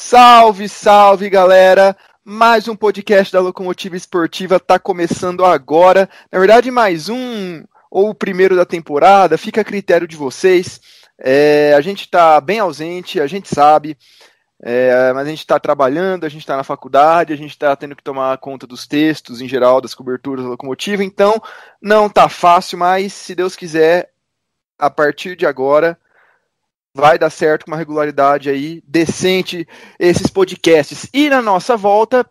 Salve, salve, galera! Mais um podcast da Locomotiva Esportiva está começando agora. Na verdade, mais um ou o primeiro da temporada, fica a critério de vocês. A gente está bem ausente, a gente sabe, mas a gente está trabalhando, a gente está na faculdade, a gente está tendo que tomar conta dos textos, em geral, das coberturas da Locomotiva, então não está fácil, mas se Deus quiser, a partir de agora vai dar certo com uma regularidade aí decente esses podcasts. E na nossa volta,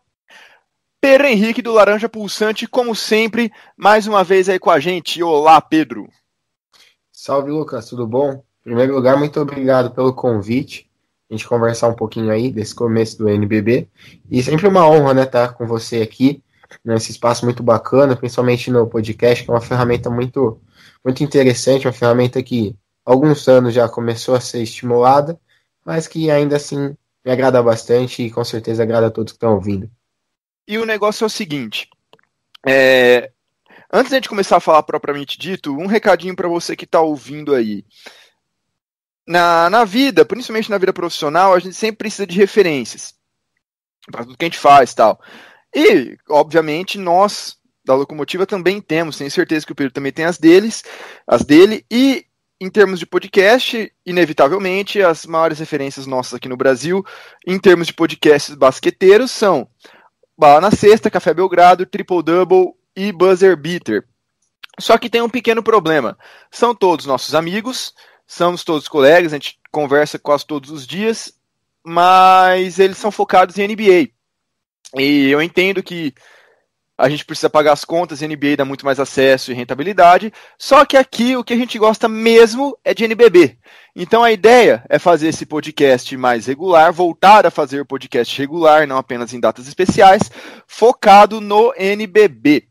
Pedro Henrique do Laranja Pulsante, como sempre, mais uma vez aí com a gente. Olá, Pedro. Salve, Lucas, tudo bom? Em primeiro lugar, muito obrigado pelo convite. A gente conversar um pouquinho aí desse começo do NBB. E sempre uma honra, né, estar com você aqui nesse espaço muito bacana, principalmente no podcast, que é uma ferramenta muito, muito interessante, uma ferramenta que há alguns anos já começou a ser estimulada, mas que ainda assim me agrada bastante e com certeza agrada a todos que estão ouvindo. E o negócio é o seguinte, antes de a gente começar a falar propriamente dito, um recadinho para você que está ouvindo aí. Na vida, principalmente na vida profissional, a gente sempre precisa de referências para tudo que a gente faz e tal. E, obviamente, nós da Locomotiva também temos, tenho certeza que o Pedro também tem as dele, e em termos de podcast, inevitavelmente, as maiores referências nossas aqui no Brasil, em termos de podcasts basqueteiros, são Bala na Sexta, Café Belgrado, Triple Double e Buzzer Beater. Só que tem um pequeno problema. São todos nossos amigos, somos todos colegas, a gente conversa quase todos os dias, mas eles são focados em NBA. E eu entendo que a gente precisa pagar as contas, a NBA dá muito mais acesso e rentabilidade, só que aqui o que a gente gosta mesmo é de NBB. Então a ideia é fazer esse podcast mais regular, voltar a fazer o podcast regular, não apenas em datas especiais, focado no NBB.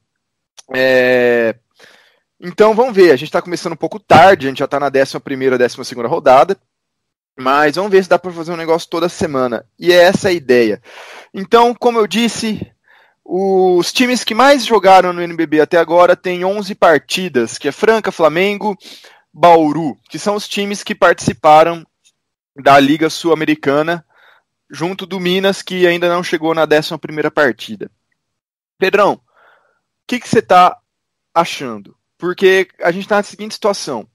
Então vamos ver, a gente está começando um pouco tarde, a gente já está na 11ª, 12ª rodada, mas vamos ver se dá para fazer um negócio toda semana, e é essa a ideia. Então, como eu disse, os times que mais jogaram no NBB até agora têm 11 partidas, que é Franca, Flamengo, Bauru, que são os times que participaram da Liga Sul-Americana, junto do Minas, que ainda não chegou na 11ª partida. Pedrão, o que você está achando? Porque a gente está na seguinte situação.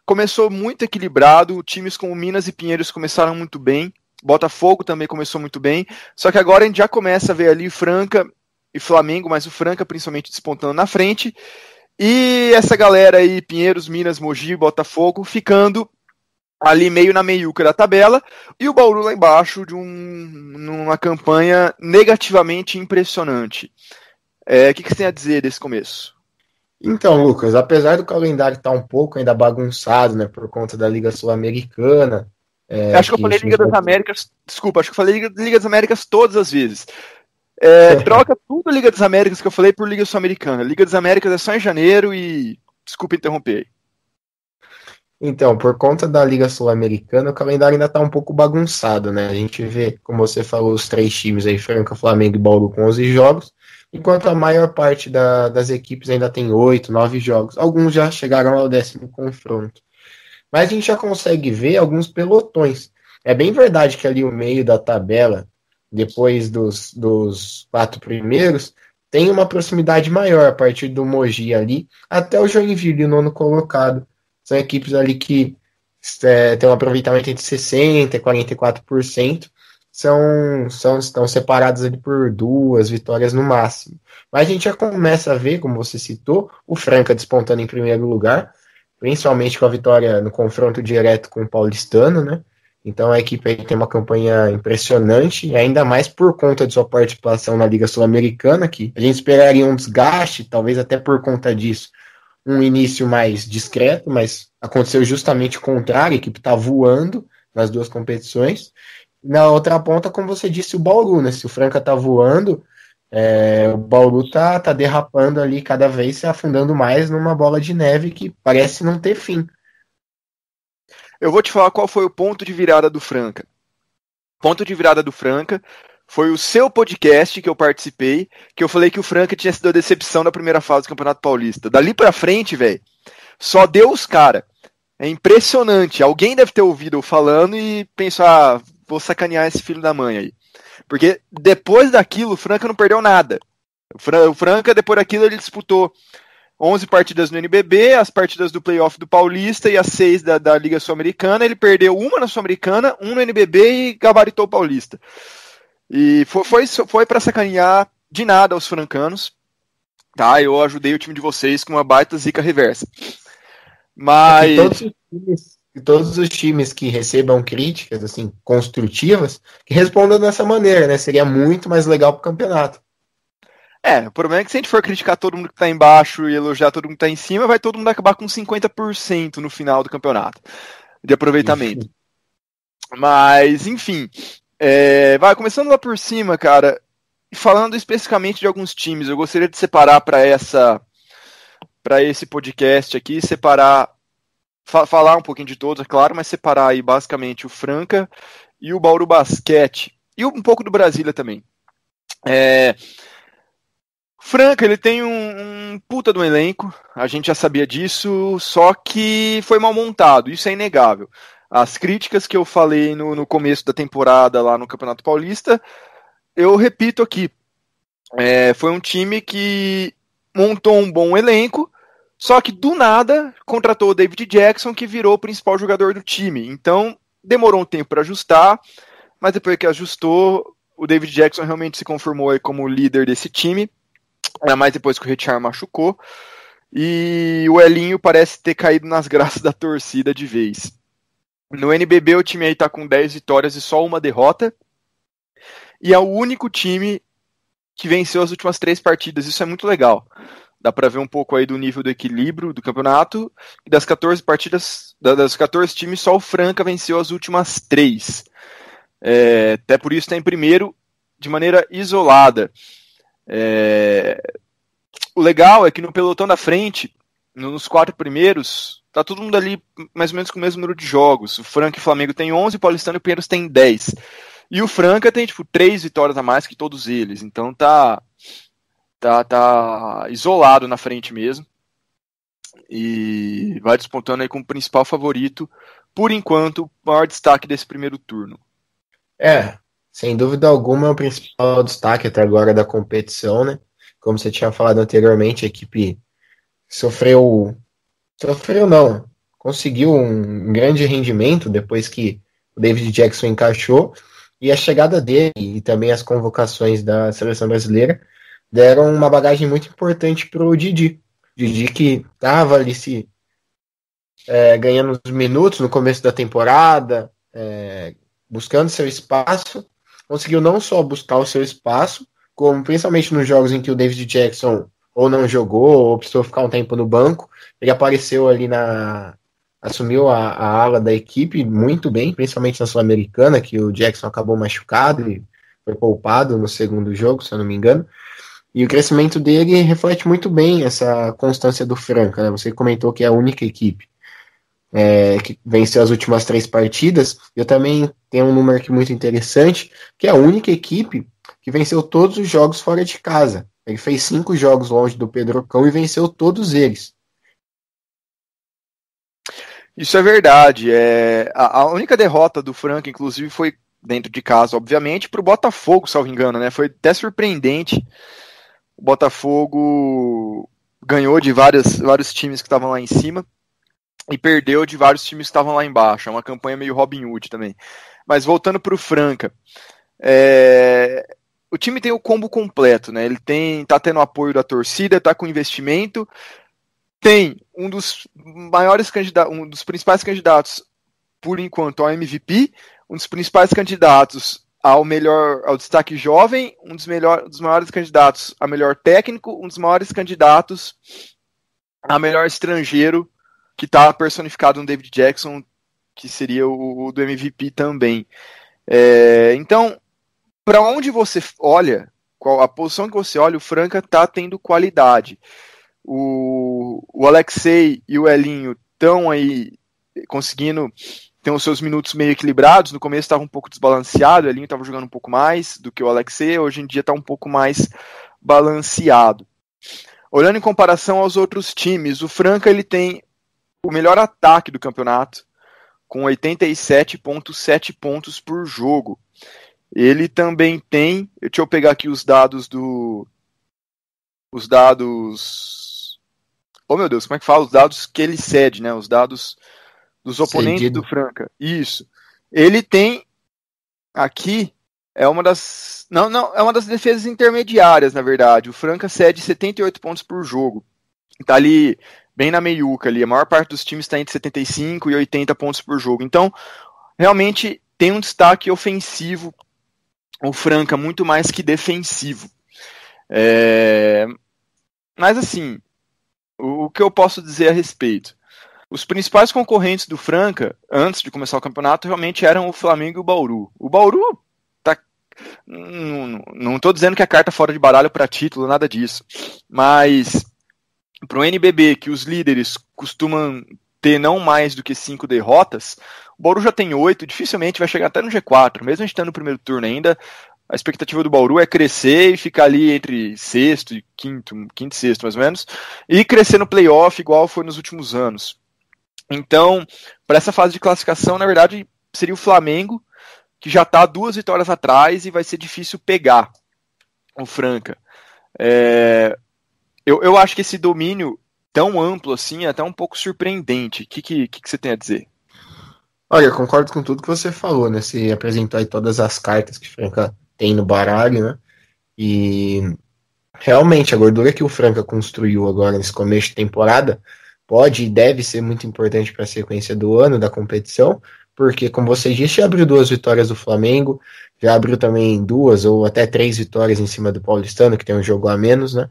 Começou muito equilibrado, times como Minas e Pinheiros começaram muito bem, Botafogo também começou muito bem, só que agora a gente já começa a ver ali Franca e Flamengo, mas o Franca principalmente despontando na frente, e essa galera aí, Pinheiros, Minas, Mogi, Botafogo, ficando ali meio na meiuca da tabela, e o Bauru lá embaixo numa campanha negativamente impressionante. O que você tem a dizer desse começo? Então, Lucas, apesar do calendário estar um pouco ainda bagunçado, né, por conta da Liga Sul-Americana... acho que eu falei Liga das Américas, desculpa, acho que eu falei Liga das Américas todas as vezes. Troca tudo Liga das Américas que eu falei por Liga Sul-Americana. Liga das Américas é só em janeiro e... Desculpa interromper aí. Então, por conta da Liga Sul-Americana, o calendário ainda está um pouco bagunçado, né? A gente vê, como você falou, os 3 times aí, Franca, Flamengo e Bauru com 11 jogos, enquanto a maior parte das equipes ainda tem 8, 9 jogos. Alguns já chegaram ao 10º confronto. Mas a gente já consegue ver alguns pelotões. É bem verdade que ali o meio da tabela, depois dos 4 primeiros, tem uma proximidade maior a partir do Mogi ali, até o Joinville, o 9º colocado. São equipes ali que têm um aproveitamento entre 60% e 44%. Estão separadas ali por 2 vitórias no máximo. Mas a gente já começa a ver, como você citou, o Franca despontando em primeiro lugar, principalmente com a vitória no confronto direto com o Paulistano, né? Então a equipe aí tem uma campanha impressionante, e ainda mais por conta de sua participação na Liga Sul-Americana, que a gente esperaria um desgaste, talvez até por conta disso, um início mais discreto, mas aconteceu justamente o contrário, a equipe está voando nas 2 competições. Na outra ponta, como você disse, o Bauru, né? Se o Franca está voando, o Bauru tá derrapando ali, cada vez se afundando mais numa bola de neve que parece não ter fim. Eu vou te falar qual foi o ponto de virada do Franca. O ponto de virada do Franca foi o seu podcast que eu participei, que eu falei que o Franca tinha sido a decepção da primeira fase do Campeonato Paulista. Dali pra frente, velho, só deu os caras. É impressionante. Alguém deve ter ouvido eu falando e pensar, vou sacanear esse filho da mãe aí. Porque depois daquilo, o Franca não perdeu nada. O Franca, depois daquilo, ele disputou 11 partidas no NBB, as partidas do playoff do Paulista e as 6 da Liga Sul-Americana. Ele perdeu uma na Sul-Americana, um no NBB e gabaritou o Paulista. E foi para sacanear de nada aos francanos. Tá, eu ajudei o time de vocês com uma baita zica reversa. Mas todos os times que recebam críticas assim construtivas, que respondam dessa maneira, né? Seria muito mais legal pro campeonato. O problema é que se a gente for criticar todo mundo que tá embaixo e elogiar todo mundo que tá em cima, vai todo mundo acabar com 50% no final do campeonato de aproveitamento. Mas, enfim, vai começando lá por cima, cara. Falando especificamente de alguns times, eu gostaria de separar para esse podcast aqui, falar um pouquinho de todos, é claro, mas separar aí basicamente o Franca e o Bauru Basquete, e um pouco do Brasília também. Franca, ele tem um puta do elenco, a gente já sabia disso, só que foi mal montado, isso é inegável. As críticas que eu falei no começo da temporada lá no Campeonato Paulista, eu repito aqui, foi um time que montou um bom elenco, só que do nada contratou o David Jackson, que virou o principal jogador do time. Então demorou um tempo para ajustar, mas depois que ajustou, o David Jackson realmente se conformou aí como líder desse time, ainda mais depois que o Richard machucou, e o Elinho parece ter caído nas graças da torcida de vez. No NBB o time aí tá com 10 vitórias e só uma derrota, e é o único time que venceu as últimas 3 partidas, isso é muito legal. Dá pra ver um pouco aí do nível do equilíbrio do campeonato, e das 14 partidas, das 14 times, só o Franca venceu as últimas 3. Até por isso está em primeiro de maneira isolada. O legal é que no pelotão da frente, nos 4 primeiros, tá todo mundo ali mais ou menos com o mesmo número de jogos. O Franca e o Flamengo tem 11, o Paulistano e o Pinheiros tem 10. E o Franca tem, 3 vitórias a mais que todos eles. Então tá isolado na frente mesmo. E vai despontando aí como principal favorito, por enquanto, o maior destaque desse primeiro turno. Sem dúvida alguma é o principal destaque até agora da competição, né? Como você tinha falado anteriormente, a equipe conseguiu um grande rendimento depois que o David Jackson encaixou, e a chegada dele e também as convocações da seleção brasileira deram uma bagagem muito importante para o Didi. Didi que estava ali ganhando os minutos no começo da temporada, buscando seu espaço, conseguiu não só buscar o seu espaço, como principalmente nos jogos em que o David Jackson ou não jogou, ou precisou ficar um tempo no banco, ele apareceu ali assumiu a ala da equipe muito bem, principalmente na Sul-Americana, que o Jackson acabou machucado e foi poupado no segundo jogo, se eu não me engano. E o crescimento dele reflete muito bem essa constância do Franca, né? Você comentou que é a única equipe que venceu as últimas 3 partidas. Eu também tenho um número aqui muito interessante, que é a única equipe que venceu todos os jogos fora de casa. Ele fez 5 jogos longe do Pedrocão e venceu todos eles. Isso é verdade. A única derrota do Franca, inclusive, foi dentro de casa, obviamente, para o Botafogo, salvo engano, né? Foi até surpreendente. O Botafogo ganhou de vários times que estavam lá em cima e perdeu de vários times que estavam lá embaixo. É uma campanha meio Robin Hood também. Mas voltando para o Franca, o time tem o combo completo, né? Ele tá tendo apoio da torcida, tá com investimento, tem um dos principais candidatos, por enquanto, ao MVP, um dos principais candidatos ao destaque jovem, um dos maiores candidatos a melhor técnico, um dos maiores candidatos a melhor estrangeiro, que está personificado no David Jackson, que seria o do MVP também. Então, para onde você olha, a posição que você olha, o Franca está tendo qualidade. O Alexei e o Elinho estão aí conseguindo ter os seus minutos meio equilibrados. No começo estava um pouco desbalanceado, o Elinho estava jogando um pouco mais do que o Alexei, hoje em dia está um pouco mais balanceado. Olhando em comparação aos outros times, o Franca ele tem o melhor ataque do campeonato, com 87,7 pontos por jogo. Ele também tem, deixa eu pegar aqui os dados oh meu Deus, como é que fala? Os dados que ele cede, né? Os dados dos oponentes Cedido. do Franca. Isso. Ele tem aqui, é uma das defesas intermediárias, na verdade. O Franca cede 78 pontos por jogo. Tá ali bem na meiuca ali. A maior parte dos times está entre 75 e 80 pontos por jogo. Então, realmente tem um destaque ofensivo o Franca, muito mais que defensivo. Mas assim, o que eu posso dizer a respeito? Os principais concorrentes do Franca, antes de começar o campeonato, realmente eram o Flamengo e o Bauru. O Bauru tá. Não estou dizendo que a carta fora de baralho para título, nada disso. Mas para o NBB, que os líderes costumam ter não mais do que 5 derrotas, o Bauru já tem 8, dificilmente vai chegar até no G4. Mesmo a gente estando no primeiro turno ainda, a expectativa do Bauru é crescer e ficar ali entre sexto e quinto e sexto mais ou menos, e crescer no playoff igual foi nos últimos anos. Então, para essa fase de classificação, na verdade, seria o Flamengo, que já está 2 vitórias atrás e vai ser difícil pegar o Franca. Eu acho que esse domínio tão amplo assim é até um pouco surpreendente. O que você tem a dizer? Olha, eu concordo com tudo que você falou, né? Você apresentou aí todas as cartas que o Franca tem no baralho, né? E realmente a gordura que o Franca construiu agora nesse começo de temporada pode e deve ser muito importante para a sequência do ano da competição, porque, como você disse, já abriu 2 vitórias do Flamengo, já abriu também 2 ou até 3 vitórias em cima do Paulistano, que tem um jogo a menos, né?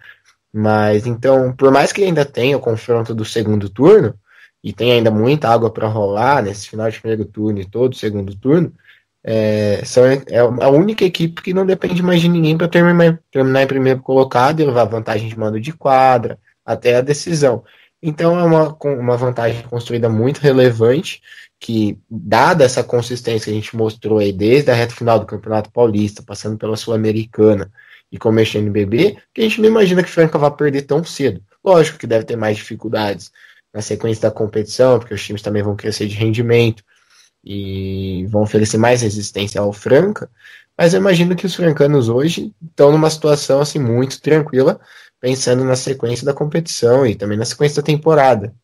Mas então, por mais que ainda tenha o confronto do segundo turno, e tem ainda muita água para rolar nesse final de primeiro turno e todo segundo turno, é a única equipe que não depende mais de ninguém para terminar em primeiro colocado e levar vantagem de mando de quadra até a decisão. Então é uma vantagem construída muito relevante, que, dada essa consistência que a gente mostrou aí desde a reta final do Campeonato Paulista, passando pela Sul-Americana e começo do NBB, que a gente não imagina que o Franca vá perder tão cedo. Lógico que deve ter mais dificuldades na sequência da competição, porque os times também vão crescer de rendimento e vão oferecer mais resistência ao Franca, mas eu imagino que os francanos hoje estão numa situação assim muito tranquila, pensando na sequência da competição e também na sequência da temporada.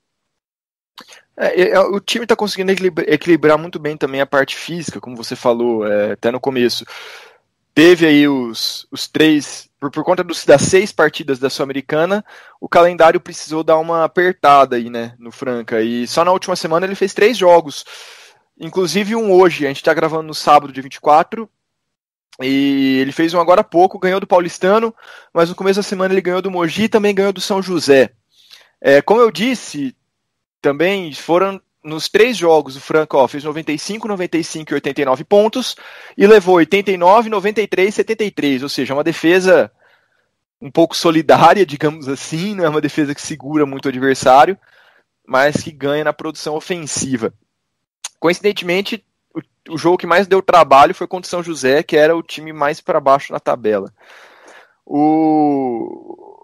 O time está conseguindo equilibrar muito bem também a parte física, como você falou até no começo. Teve aí os 3, por conta das 6 partidas da Sul-Americana, o calendário precisou dar uma apertada aí, né, no Franca. E só na última semana ele fez 3 jogos, inclusive um hoje. A gente está gravando no sábado, dia 24, e ele fez um agora há pouco, ganhou do Paulistano, mas no começo da semana ele ganhou do Mogi e também ganhou do São José. Como eu disse, também foram nos 3 jogos, o Franca fez 95, 95 e 89 pontos e levou 89, 93 e 73, ou seja, uma defesa um pouco solidária, digamos assim, não é uma defesa que segura muito o adversário, mas que ganha na produção ofensiva. Coincidentemente, o jogo que mais deu trabalho foi contra o São José, que era o time mais para baixo na tabela. O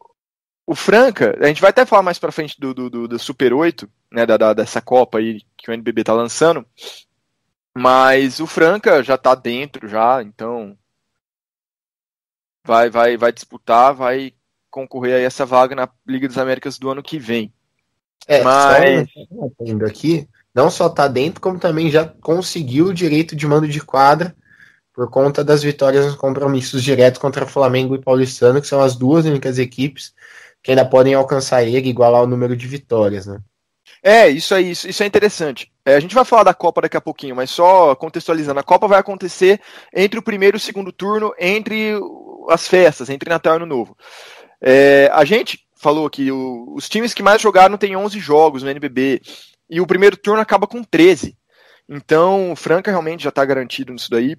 Franca, a gente vai até falar mais pra frente do Super 8, né, dessa Copa aí que o NBB tá lançando, mas o Franca já tá dentro já, então vai disputar, vai concorrer a essa vaga na Liga das Américas do ano que vem. Mas Só aqui, não só tá dentro, como também já conseguiu o direito de mando de quadra por conta das vitórias nos compromissos diretos contra Flamengo e Paulistano, que são as 2 únicas equipes que ainda podem alcançar ele e igualar o número de vitórias, né? Isso é interessante. A gente vai falar da Copa daqui a pouquinho, mas só contextualizando, a Copa vai acontecer entre o primeiro e o segundo turno, entre as festas, entre Natal e Ano Novo. A gente falou que os times que mais jogaram têm 11 jogos no NBB, e o primeiro turno acaba com 13. Então, o Franca realmente já está garantido nisso daí.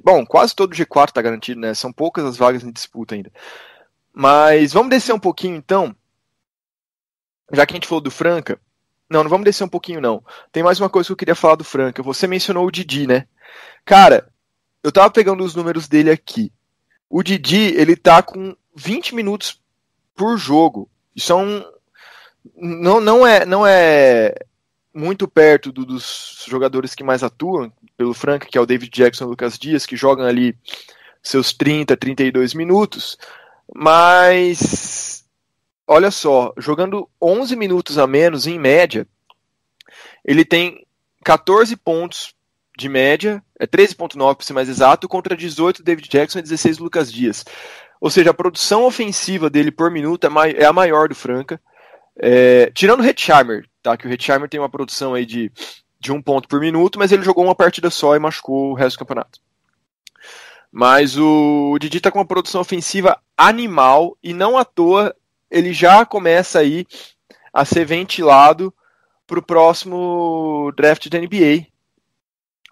Bom, quase todo o G4 está garantido, né? São poucas as vagas em disputa ainda. Mas vamos descer um pouquinho, então. Já que a gente falou do Franca. Não vamos descer um pouquinho, não. Tem mais uma coisa que eu queria falar do Franca. Você mencionou o Didi, né? Cara, eu tava pegando os números dele aqui. O Didi, ele tá com 20 minutos por jogo. Isso é não é muito perto dos jogadores que mais atuam pelo Franca, que é o David Jackson e o Lucas Dias, que jogam ali seus 30, 32 minutos, mas olha só, jogando 11 minutos a menos em média, ele tem 14 pontos de média, 13,9 para ser mais exato, contra 18 David Jackson e 16 Lucas Dias. Ou seja, a produção ofensiva dele por minuto é a maior do Franca. Tirando o Hetzheimer, tá? Que o Hetzheimer tem uma produção aí de 1 ponto por minuto, mas ele jogou uma partida só e machucou o resto do campeonato. Mas o Didi tá com uma produção ofensiva animal e não à toa ele já começa aí a ser ventilado para o próximo draft da NBA.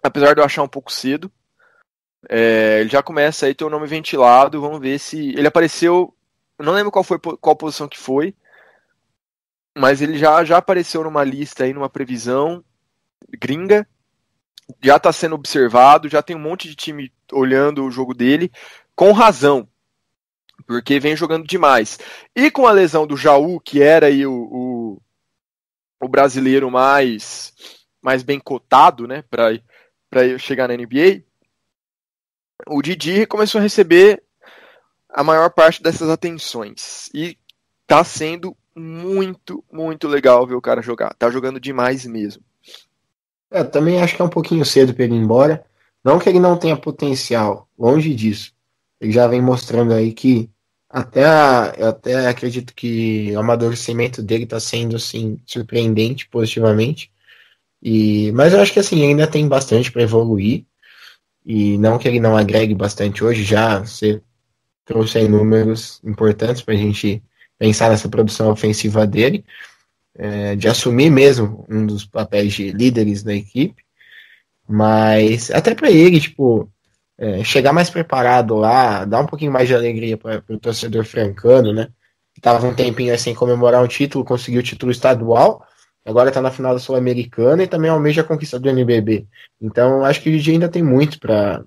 Apesar de eu achar um pouco cedo. Ele já começa aí a ter o nome ventilado. Vamos ver se... Ele apareceu... Eu não lembro qual posição que foi. Mas ele já apareceu numa lista aí, numa previsão gringa. Já está sendo observado. Já tem um monte de time olhando o jogo dele. Com razão. Porque vem jogando demais. E com a lesão do Jaú, que era aí o brasileiro mais bem cotado, né, para chegar na NBA, o Didi começou a receber a maior parte dessas atenções. E tá sendo muito, muito legal ver o cara jogar. Tá jogando demais mesmo. Também acho que é um pouquinho cedo para ele ir embora. Não que ele não tenha potencial, longe disso. Ele já vem mostrando aí que eu até acredito que o amadurecimento dele está sendo assim, surpreendente positivamente. Mas eu acho que assim, ainda tem bastante para evoluir. E não que ele não agregue bastante hoje, já você trouxe aí números importantes para a gente pensar nessa produção ofensiva dele, de assumir mesmo um dos papéis de líderes da equipe. Mas até para ele, tipo, chegar mais preparado lá, dar um pouquinho mais de alegria para o torcedor francano, né? Que tava um tempinho sem comemorar um título, conseguiu o título estadual, agora está na final da Sul-Americana e também almeja a conquista do NBB. Então, acho que o DJ ainda tem muito para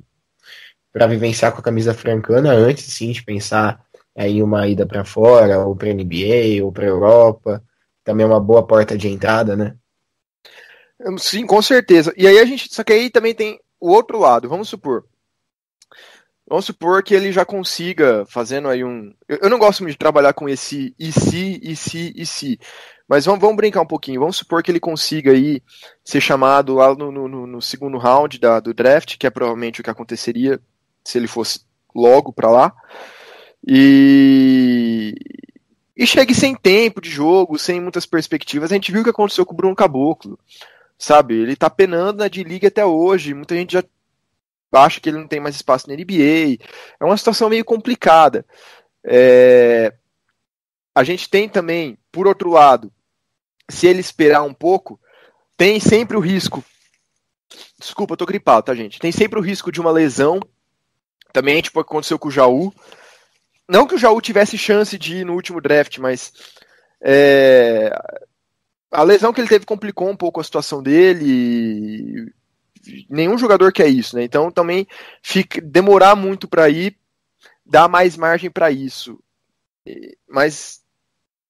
vivenciar com a camisa francana antes, sim, de pensar em uma ida para fora, ou para NBA, ou para Europa. Também é uma boa porta de entrada, né? Sim, com certeza. E aí só que aí também tem o outro lado. Vamos supor que ele já consiga, fazendo aí Eu não gosto muito de trabalhar com esse e se, mas vamos brincar um pouquinho. Vamos supor que ele consiga aí ser chamado lá no segundo round do draft, que é provavelmente o que aconteceria se ele fosse logo para lá. E chegue sem tempo de jogo, sem muitas perspectivas. A gente viu o que aconteceu com o Bruno Caboclo, sabe? Ele tá penando na D-League até hoje. Muita gente já acha que ele não tem mais espaço na NBA. É uma situação meio complicada. A gente tem também, por outro lado, se ele esperar um pouco, tem sempre o risco. Desculpa, eu tô gripado, tá, gente? Tem sempre o risco de uma lesão. Também, tipo, aconteceu com o Jaú. Não que o Jaú tivesse chance de ir no último draft, mas a lesão que ele teve complicou um pouco a situação dele. Nenhum jogador quer isso, né? Então também demorar muito para ir dá mais margem para isso. Mas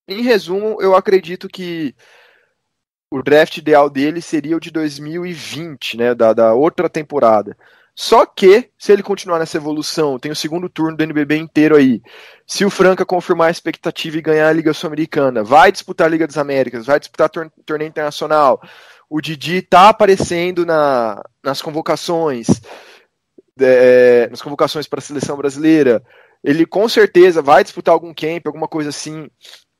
em resumo, eu acredito que o draft ideal dele seria o de 2020, né? Da outra temporada. Só que, se ele continuar nessa evolução, tem o segundo turno do NBB inteiro aí. Se o Franca confirmar a expectativa e ganhar a Liga Sul-Americana, vai disputar a Liga das Américas, vai disputar torneio internacional. O Didi tá aparecendo nas convocações, para a seleção brasileira. Ele com certeza vai disputar algum camp, alguma coisa assim,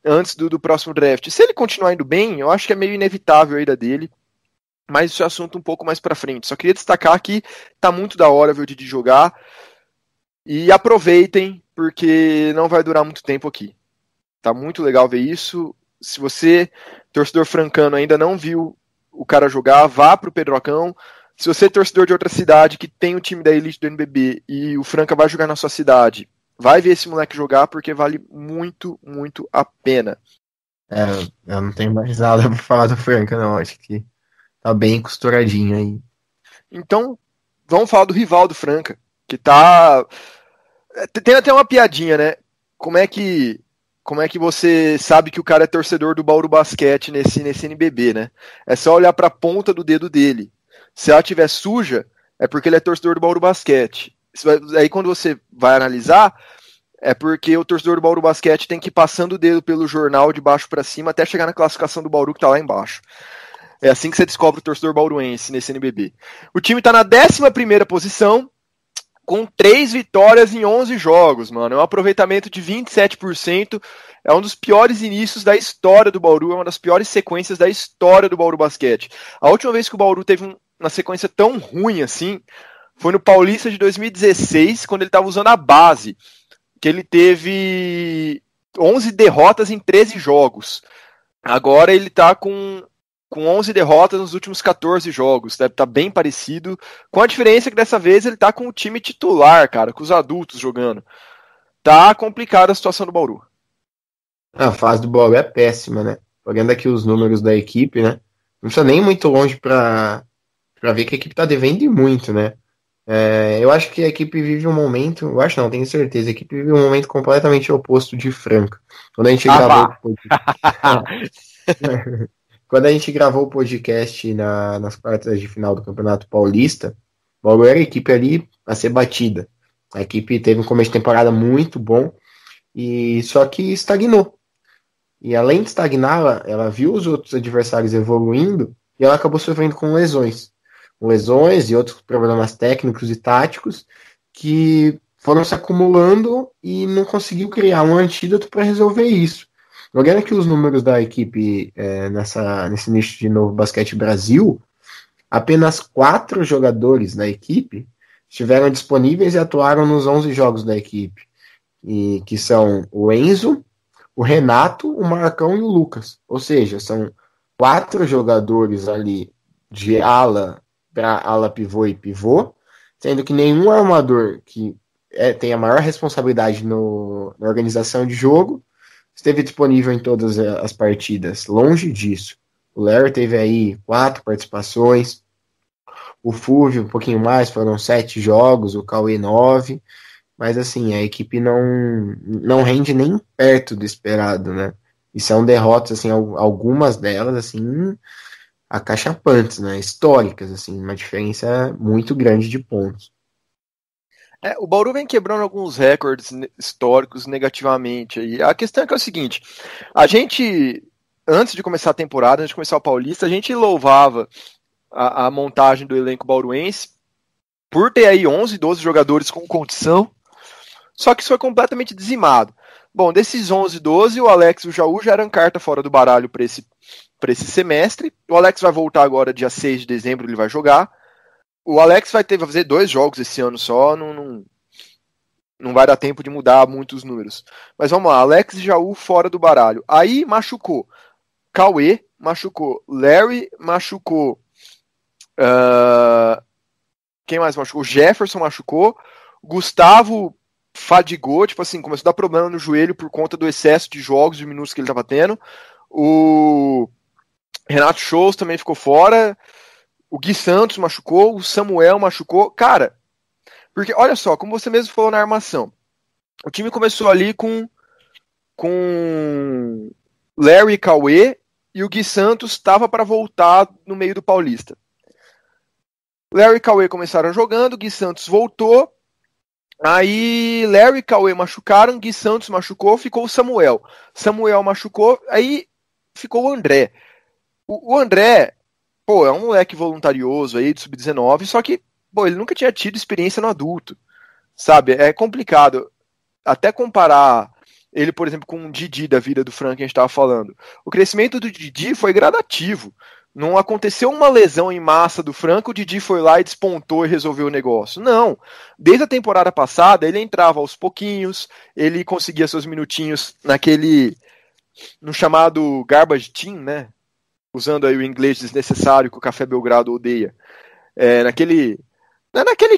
antes do próximo draft. Se ele continuar indo bem, eu acho que é meio inevitável a ida dele. Mas isso é assunto um pouco mais pra frente. Só queria destacar que tá muito da hora ver o Didi jogar. E aproveitem, porque não vai durar muito tempo aqui. Tá muito legal ver isso. Se você, torcedor francano, ainda não viu o cara jogar, vá pro Pedrocão. Se você é torcedor de outra cidade que tem o time da elite do NBB e o Franca vai jogar na sua cidade, vai ver esse moleque jogar, porque vale muito, muito a pena. Eu não tenho mais nada pra falar do Franca, não. Acho que tá bem costuradinho aí. Então, vamos falar do rival do Franca, que tá... Tem até uma piadinha, né? Como é que como é que você sabe que o cara é torcedor do Bauru Basquete nesse NBB, né? É só olhar para a ponta do dedo dele. Se ela estiver suja, é porque ele é torcedor do Bauru Basquete. Aí quando você vai analisar, é porque o torcedor do Bauru Basquete tem que ir passando o dedo pelo jornal de baixo para cima até chegar na classificação do Bauru que tá lá embaixo. É assim que você descobre o torcedor bauruense nesse NBB. O time tá na 11ª posição, com 3 vitórias em 11 jogos, mano. É um aproveitamento de 27%. É um dos piores inícios da história do Bauru, é uma das piores sequências da história do Bauru Basquete. A última vez que o Bauru teve uma sequência tão ruim assim foi no Paulista de 2016, quando ele estava usando a base, que ele teve 11 derrotas em 13 jogos. Agora ele tá com 11 derrotas nos últimos 14 jogos. Deve estar bem parecido, com a diferença que dessa vez ele tá com o time titular, cara, com os adultos jogando. Tá complicada a situação do Bauru. A fase do Bauru é péssima, né? Olhando aqui os números da equipe, né? Não precisa nem muito longe para ver que a equipe tá devendo e muito, né? Eu acho que a equipe vive um momento, eu acho não, tenho certeza, a equipe vive um momento completamente oposto de Franca. Quando a gente Quando a gente gravou o podcast nas quartas de final do Campeonato Paulista, o Bauru era a equipe ali a ser batida. A equipe teve um começo de temporada muito bom, e só que estagnou. E além de estagnar, ela viu os outros adversários evoluindo e ela acabou sofrendo com lesões. Lesões e outros problemas técnicos e táticos que foram se acumulando e não conseguiu criar um antídoto para resolver isso. Olhando aqui os números da equipe nesse nicho de Novo Basquete Brasil, apenas 4 jogadores da equipe estiveram disponíveis e atuaram nos 11 jogos da equipe, e que são o Enzo, o Renato, o Marcão e o Lucas. Ou seja, são 4 jogadores ali de ala para ala pivô e pivô, sendo que nenhum armador que tem a maior responsabilidade na organização de jogo esteve disponível em todas as partidas. Longe disso. O Larry teve aí 4 participações, o Fúvio um pouquinho mais, foram 7 jogos, o Cauê 9, mas assim, a equipe não rende nem perto do esperado, né? E são derrotas, assim, algumas delas, assim, acachapantes, né? Históricas, assim, uma diferença muito grande de pontos. O Bauru vem quebrando alguns recordes históricos negativamente. E a questão é que é o seguinte, a gente, antes de começar a temporada, antes de começar o Paulista, a gente louvava a montagem do elenco bauruense por ter aí 11, 12 jogadores com condição, só que isso foi completamente dizimado. Bom, desses 11, 12, o Alex e o Jaú já eram carta fora do baralho para esse semestre. O Alex vai voltar agora dia 6 de dezembro, ele vai jogar. O Alex vai fazer 2 jogos esse ano só, não vai dar tempo de mudar muitos números. Mas vamos lá, Alex e Jaú fora do baralho. Aí machucou Cauê, machucou Larry, machucou... quem mais machucou? O Jefferson machucou, Gustavo fadigou, tipo assim, começou a dar problema no joelho por conta do excesso de jogos, de minutos que ele estava tendo. O Renato Shows também ficou fora. O Gui Santos machucou, o Samuel machucou. Cara, porque olha só, como você mesmo falou na armação, o time começou ali com Larry e Cauê, e o Gui Santos estava para voltar no meio do Paulista. Larry e Cauê começaram jogando, Gui Santos voltou, aí Larry e Cauê machucaram, Gui Santos machucou, ficou o Samuel. Samuel machucou, aí ficou o André. O André, é um moleque voluntarioso aí, de sub-19, só que, ele nunca tinha tido experiência no adulto, sabe? É complicado. Até comparar ele, por exemplo, com o Didi da vida do Frank que a gente estava falando. O crescimento do Didi foi gradativo. Não aconteceu uma lesão em massa do Franco, o Didi foi lá e despontou e resolveu o negócio. Não. Desde a temporada passada, ele entrava aos pouquinhos, ele conseguia seus minutinhos no chamado garbage team, né? Usando aí o inglês desnecessário que o Café Belgrado odeia. Naquele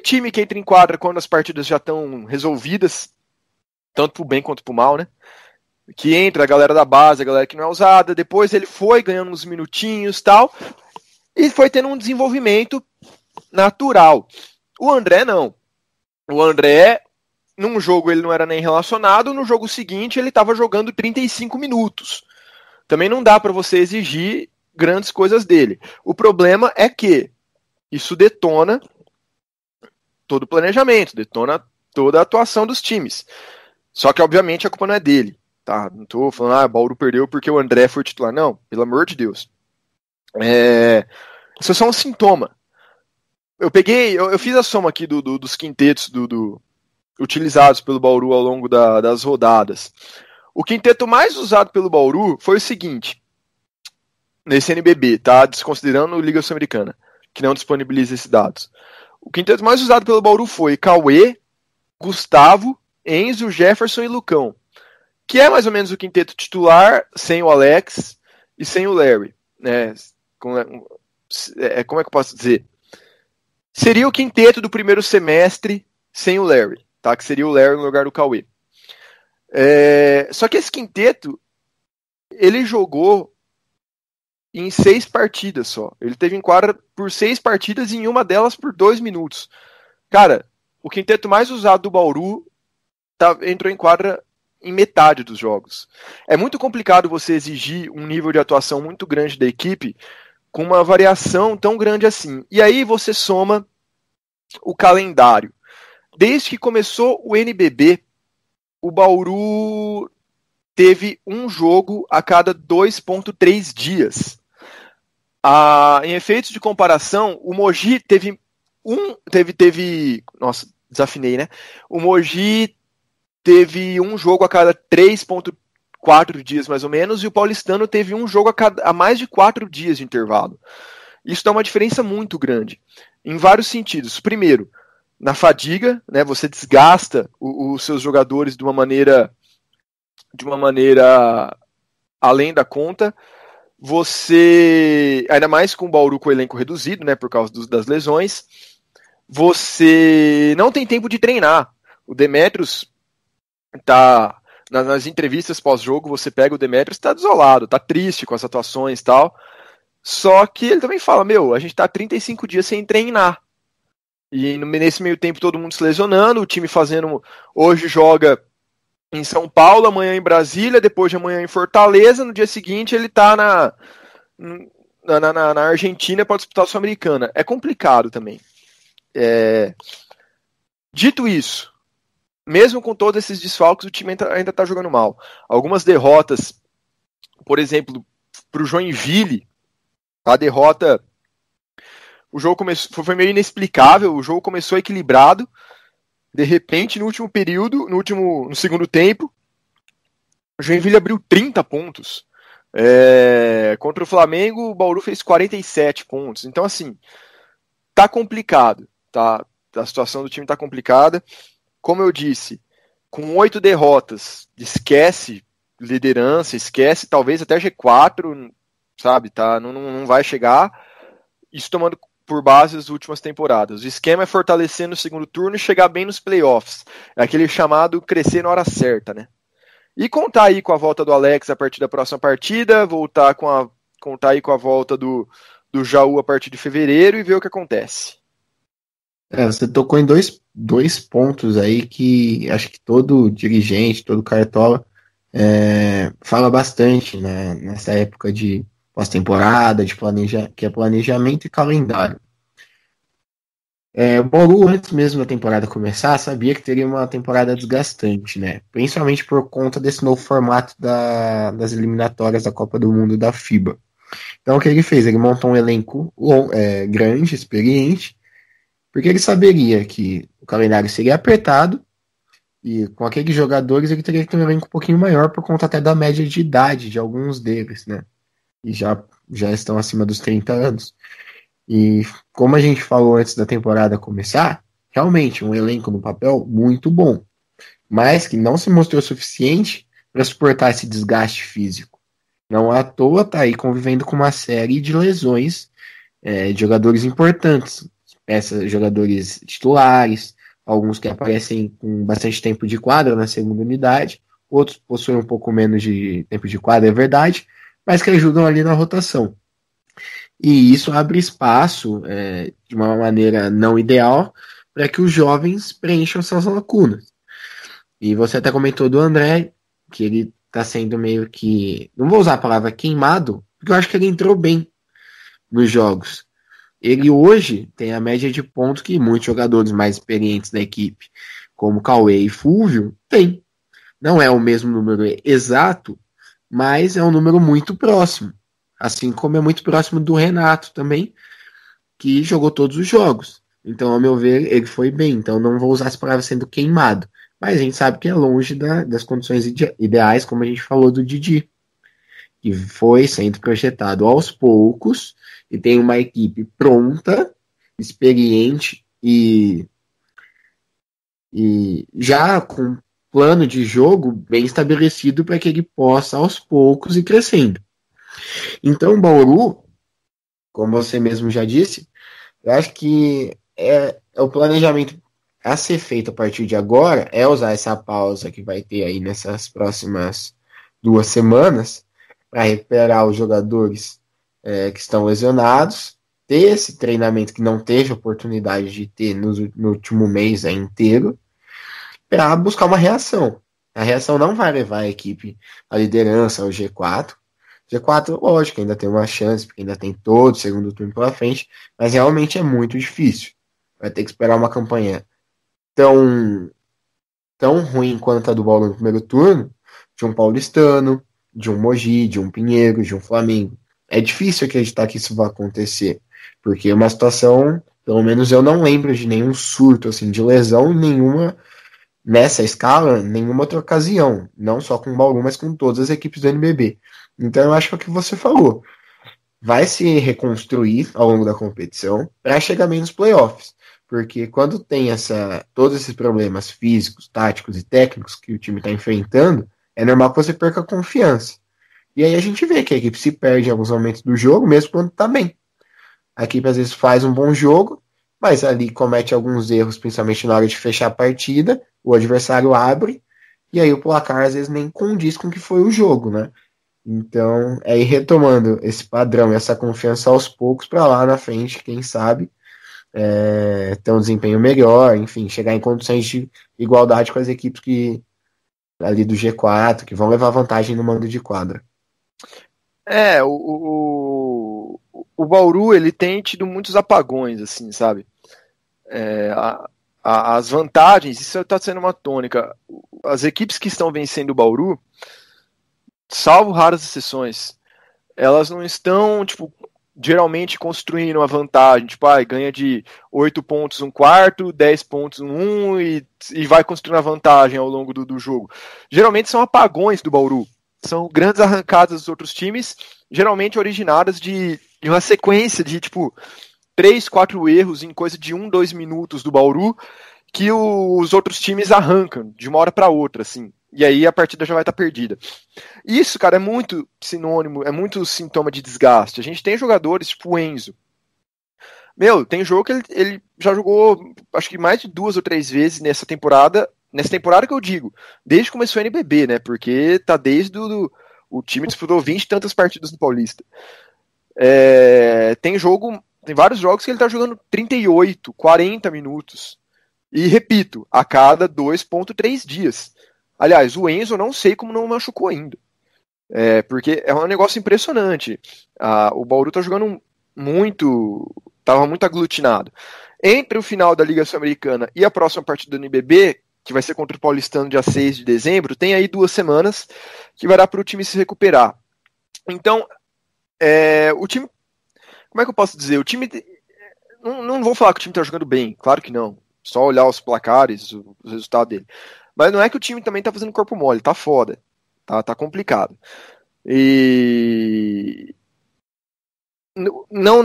time que entra em quadra quando as partidas já estão resolvidas, tanto pro bem quanto pro mal, né? Que entra a galera da base, a galera que não é usada, depois ele foi ganhando uns minutinhos e tal, e foi tendo um desenvolvimento natural. O André não. O André num jogo ele não era nem relacionado, no jogo seguinte ele estava jogando 35 minutos. Também não dá para você exigir grandes coisas dele. O problema é que isso detona todo o planejamento, detona toda a atuação dos times. Só que, obviamente, a culpa não é dele. Tá? Não tô falando, Bauru perdeu porque o André foi titular. Não, pelo amor de Deus. Isso é só um sintoma. Eu fiz a soma aqui dos quintetos utilizados pelo Bauru ao longo das rodadas. O quinteto mais usado pelo Bauru foi o seguinte, nesse NBB, tá? Desconsiderando Liga Sul-Americana, que não disponibiliza esses dados. O quinteto mais usado pelo Bauru foi Cauê, Gustavo, Enzo, Jefferson e Lucão, que é mais ou menos o quinteto titular, sem o Alex e sem o Larry. Né? Como é que eu posso dizer? Seria o quinteto do primeiro semestre sem o Larry, tá? Que seria o Larry no lugar do Cauê. Só que esse quinteto, ele jogou em 6 partidas só. Ele teve em quadra por 6 partidas e em uma delas por 2 minutos. Cara, o quinteto mais usado do Bauru entrou em quadra em metade dos jogos. É muito complicado você exigir um nível de atuação muito grande da equipe com uma variação tão grande assim. E aí você soma o calendário. Desde que começou o NBB, o Bauru teve um jogo a cada 2,3 dias. Em efeitos de comparação, o Mogi teve nossa, desafinei, né? O Mogi teve um jogo a cada 3,4 dias, mais ou menos, e o Paulistano teve um jogo a mais de 4 dias de intervalo. Isso dá uma diferença muito grande, em vários sentidos. Primeiro, na fadiga, né? Você desgasta os seus jogadores de uma maneira além da conta. Você, ainda mais com o Bauru com o elenco reduzido, né, por causa das lesões, você não tem tempo de treinar. O Demetrios tá nas entrevistas pós-jogo, você pega o Demetrios, tá desolado, tá triste com as atuações e tal. Só que ele também fala, a gente tá 35 dias sem treinar. E nesse meio tempo todo mundo se lesionando, o time hoje joga em São Paulo, amanhã em Brasília, depois de amanhã em Fortaleza, no dia seguinte ele tá na Argentina para disputar a Sul-Americana. É complicado também. Dito isso, mesmo com todos esses desfalques, o time ainda tá jogando mal. Algumas derrotas, por exemplo, pro Joinville, a derrota, o jogo foi meio inexplicável, o jogo começou equilibrado, de repente, no último período, no segundo tempo, o Joinville abriu 30 pontos. Contra o Flamengo, o Bauru fez 47 pontos. Então, assim, tá complicado. Tá? A situação do time tá complicada. Como eu disse, com 8 derrotas, esquece liderança, esquece talvez até G4, sabe? Tá? Não vai chegar. Isso tomando por base as últimas temporadas. O esquema é fortalecer no segundo turno e chegar bem nos playoffs. É aquele chamado crescer na hora certa, né? E contar aí com a volta do Alex a partir da próxima partida, contar aí com a volta do Jaú a partir de fevereiro e ver o que acontece. Você tocou em dois pontos aí que acho que todo dirigente, todo cartola fala bastante, né, nessa época de pós-temporada, que é planejamento e calendário. O Bauru, antes mesmo da temporada começar, sabia que teria uma temporada desgastante, né? Principalmente por conta desse novo formato das eliminatórias da Copa do Mundo da FIBA. Então, o que ele fez? Ele montou um elenco grande, experiente, porque ele saberia que o calendário seria apertado e com aqueles jogadores ele teria que ter um elenco um pouquinho maior por conta até da média de idade de alguns deles, né? E já estão acima dos 30 anos. E como a gente falou antes da temporada começar, realmente um elenco no papel muito bom, mas que não se mostrou suficiente para suportar esse desgaste físico. Não à toa está aí convivendo com uma série de lesões de jogadores importantes, jogadores titulares, alguns que aparecem com bastante tempo de quadra na segunda unidade, outros possuem um pouco menos de tempo de quadra, é verdade, mas que ajudam ali na rotação. E isso abre espaço, de uma maneira não ideal, para que os jovens preencham suas lacunas. E você até comentou do André, que ele tá sendo meio que, não vou usar a palavra queimado, porque eu acho que ele entrou bem nos jogos. Ele hoje tem a média de pontos que muitos jogadores mais experientes da equipe, como Cauê e Fúvio, tem. Não é o mesmo número exato, mas é um número muito próximo. Assim como é muito próximo do Renato também, que jogou todos os jogos. Então, ao meu ver, ele foi bem. Então, não vou usar as palavras sendo queimado. Mas a gente sabe que é longe das condições ideais, como a gente falou do Didi, que foi sendo projetado aos poucos e tem uma equipe pronta, experiente e já com plano de jogo bem estabelecido para que ele possa aos poucos ir crescendo. Então, Bauru, como você mesmo já disse, eu acho que é o planejamento a ser feito a partir de agora é usar essa pausa que vai ter aí nessas próximas 2 semanas para recuperar os jogadores que estão lesionados, ter esse treinamento que não teve oportunidade de ter no último mês inteiro, para buscar uma reação. A reação não vai levar a equipe à liderança, ao G4. G4, lógico, ainda tem uma chance, porque ainda tem todo o segundo turno pela frente, mas realmente é muito difícil. Vai ter que esperar uma campanha tão ruim quanto a do Bauru no primeiro turno, de um paulistano, de um Mogi, de um Pinheiro, de um Flamengo. É difícil acreditar que isso vai acontecer, porque é uma situação, pelo menos eu não lembro de nenhum surto assim de lesão em nenhuma nessa escala, nenhuma outra ocasião, não só com o Bauru, mas com todas as equipes do NBB. Então eu acho que é o que você falou. Vai se reconstruir ao longo da competição para chegar bem nos playoffs. Porque quando tem todos esses problemas físicos, táticos e técnicos que o time está enfrentando, é normal que você perca a confiança. E aí a gente vê que a equipe se perde em alguns momentos do jogo, mesmo quando está bem. A equipe às vezes faz um bom jogo, mas ali comete alguns erros, principalmente na hora de fechar a partida, o adversário abre, e aí o placar às vezes nem condiz com o que foi o jogo, né? Então, é ir retomando esse padrão, essa confiança aos poucos para lá na frente, quem sabe, ter um desempenho melhor, enfim, chegar em condições de igualdade com as equipes ali do G4, que vão levar vantagem no mando de quadra. O Bauru, ele tem tido muitos apagões, assim, sabe? As vantagens, isso está sendo uma tônica. As equipes que estão vencendo o Bauru, salvo raras exceções, elas não estão, tipo, geralmente construindo uma vantagem, tipo, ganha de 8 pontos um quarto, 10 pontos um e vai construindo a vantagem ao longo do jogo. Geralmente são apagões do Bauru, são grandes arrancadas dos outros times, geralmente originadas de uma sequência de, tipo, 3, 4 erros em coisa de 1, 2 minutos do Bauru, que os outros times arrancam de uma hora para outra, assim. E aí a partida já vai estar perdida. Isso, cara, é muito sinônimo, é muito sintoma de desgaste. A gente tem jogadores tipo o Enzo. Meu, tem jogo que ele já jogou, acho que mais de 2 ou 3 vezes nessa temporada. Nessa temporada que eu digo, desde que começou o NBB, né? Porque tá desde o time disputou 20 e tantas partidas no Paulista. Tem vários jogos que ele tá jogando 38, 40 minutos. E repito, a cada 2,3 dias. Aliás, o Enzo eu não sei como não machucou ainda. Porque é um negócio impressionante. O Bauru tá jogando tava muito aglutinado. Entre o final da Liga Sul-Americana e a próxima partida do NBB, que vai ser contra o Paulistano dia 6 de dezembro, tem aí 2 semanas que vai dar para o time se recuperar. Então, o time... Como é que eu posso dizer? O time... Não vou falar que o time tá jogando bem, claro que não. Só olhar os placares, o resultado dele. Mas não é que o time também tá fazendo corpo mole, tá foda. Tá complicado. E não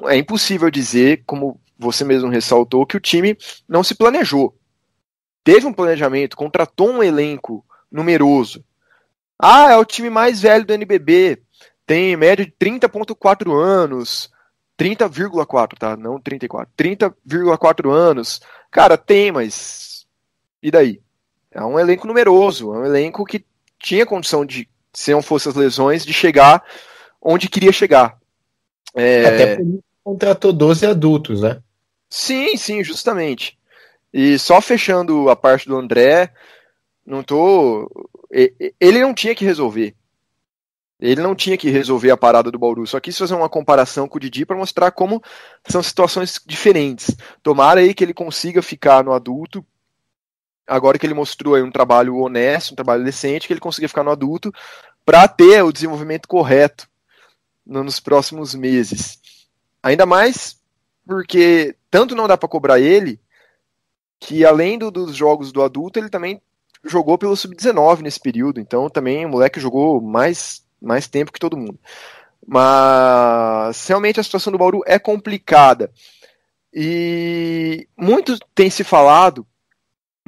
é impossível dizer, como você mesmo ressaltou, que o time não se planejou. Teve um planejamento, contratou um elenco numeroso. É o time mais velho do NBB, tem média de 30,4 anos, 30,4, tá? Não 34, 30,4 anos. Cara, tem, mas e daí? É um elenco numeroso, é um elenco que tinha condição de, se não fossem as lesões, de chegar onde queria chegar. Até porque contratou 12 adultos, né? Sim, justamente. E só fechando a parte do André, ele não tinha que resolver. Ele não tinha que resolver a parada do Bauru, só quis fazer uma comparação com o Didi para mostrar como são situações diferentes. Tomara aí que ele consiga ficar no adulto, agora que ele mostrou aí um trabalho honesto, um trabalho decente, que ele consiga ficar no adulto para ter o desenvolvimento correto nos próximos meses. Ainda mais porque tanto não dá para cobrar ele, que além dos jogos do adulto, ele também jogou pelo Sub-19 nesse período, então também o moleque jogou mais tempo que todo mundo. Mas realmente a situação do Bauru é complicada. E muito tem se falado,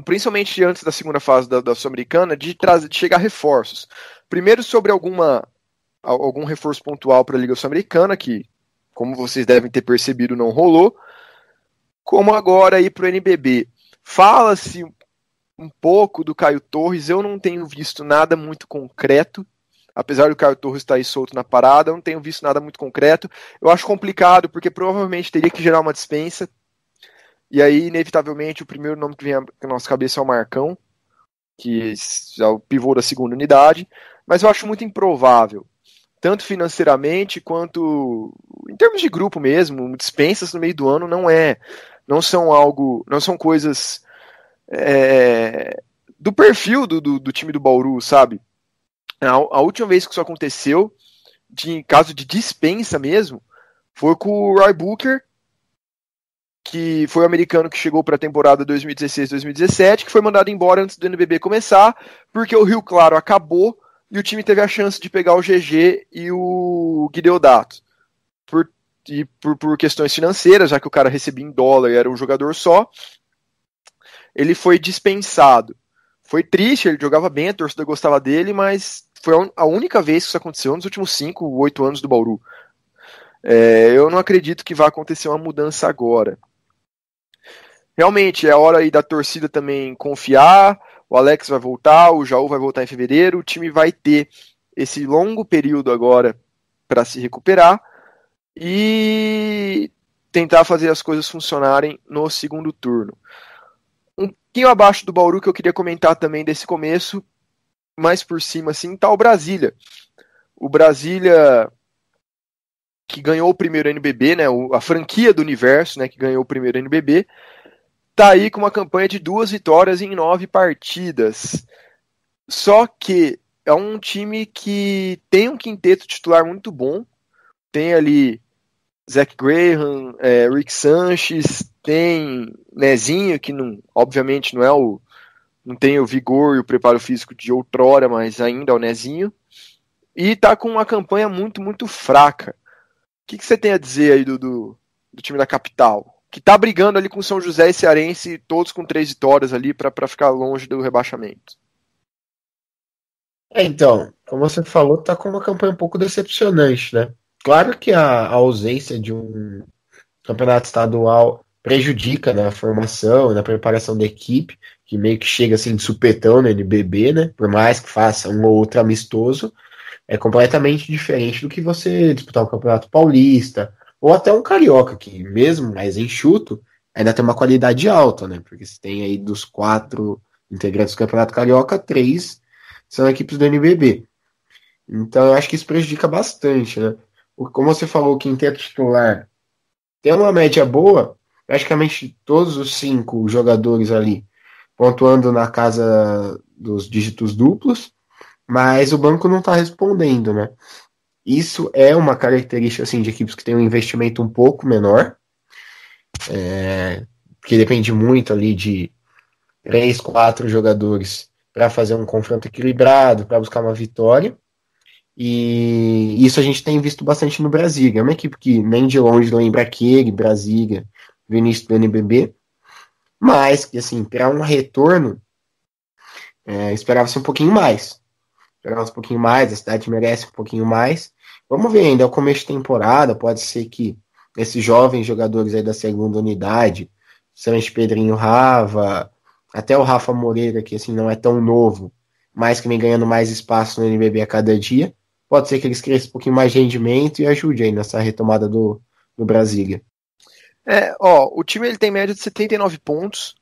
principalmente antes da segunda fase da Sul-Americana, de chegar reforços. Primeiro sobre algum reforço pontual para a Liga Sul-Americana, que, como vocês devem ter percebido, não rolou. Como agora ir para o NBB. Fala-se um pouco do Caio Torres, eu não tenho visto nada muito concreto. Apesar do Caio Torres estar aí solto na parada, eu não tenho visto nada muito concreto. Eu acho complicado, porque provavelmente teria que gerar uma dispensa. E aí, inevitavelmente, o primeiro nome que vem à nossa cabeça é o Marcão, que é o pivô da segunda unidade. Mas eu acho muito improvável, tanto financeiramente quanto em termos de grupo mesmo. Dispensas no meio do ano não são coisas do perfil do time do Bauru, sabe? A última vez que isso aconteceu, em caso de dispensa mesmo, foi com o Roy Booker, que foi o americano que chegou para a temporada 2016-2017, que foi mandado embora antes do NBB começar, porque o Rio Claro acabou e o time teve a chance de pegar o GG e o Guideodato. Por questões financeiras, já que o cara recebia em dólar e era um jogador só, ele foi dispensado. Foi triste, ele jogava bem, a torcida gostava dele, mas foi a única vez que isso aconteceu nos últimos 5, 8 anos do Bauru. Eu não acredito que vai acontecer uma mudança agora. Realmente, é hora aí da torcida também confiar, o Alex vai voltar, o Jaú vai voltar em fevereiro, o time vai ter esse longo período agora para se recuperar e tentar fazer as coisas funcionarem no segundo turno. Um pouquinho abaixo do Bauru, que eu queria comentar também desse começo, mais por cima, assim, tá o Brasília. O Brasília, que ganhou o primeiro NBB, né, a franquia do universo, né, que ganhou o primeiro NBB, tá aí com uma campanha de 2 vitórias em 9 partidas. Só que é um time que tem um quinteto titular muito bom. Tem ali Zach Graham, Rick Sanchez, tem Nezinho, que obviamente não tem o vigor e o preparo físico de outrora, mas ainda é o Nezinho. E tá com uma campanha muito, muito fraca. O que você tem a dizer aí do time da capital? Que tá brigando ali com São José e Cearense, todos com 3 vitórias ali para ficar longe do rebaixamento. Então, como você falou, tá com uma campanha um pouco decepcionante, né? Claro que a ausência de um campeonato estadual prejudica na formação, na preparação da equipe, que meio que chega assim de supetão no NBB, né? Por mais que faça um ou outro amistoso, é completamente diferente do que você disputar um campeonato paulista, ou até um carioca, que mesmo mais enxuto, ainda tem uma qualidade alta, né? Porque você tem aí dos 4 integrantes do campeonato carioca, 3 são equipes do NBB. Então eu acho que isso prejudica bastante, né? Como você falou, o quinteto titular tem uma média boa, praticamente todos os 5 jogadores ali pontuando na casa dos dígitos duplos, mas o banco não está respondendo, né? Isso é uma característica assim, de equipes que têm um investimento um pouco menor, que depende muito ali de 3, 4 jogadores para fazer um confronto equilibrado, para buscar uma vitória. E isso a gente tem visto bastante no Brasília. É uma equipe que nem de longe lembra aquele Brasília do início do NBB, mas que assim, para um retorno, esperava-se um pouquinho mais. Esperava-se um pouquinho mais, a cidade merece um pouquinho mais. Vamos ver, ainda é o começo de temporada, pode ser que esses jovens jogadores aí da segunda unidade, principalmente Pedrinho Rava, até o Rafa Moreira, que assim não é tão novo, mas que vem ganhando mais espaço no NBB a cada dia, pode ser que eles cresçam um pouquinho mais de rendimento e ajude aí nessa retomada do Brasília. O time ele tem média de 79 pontos,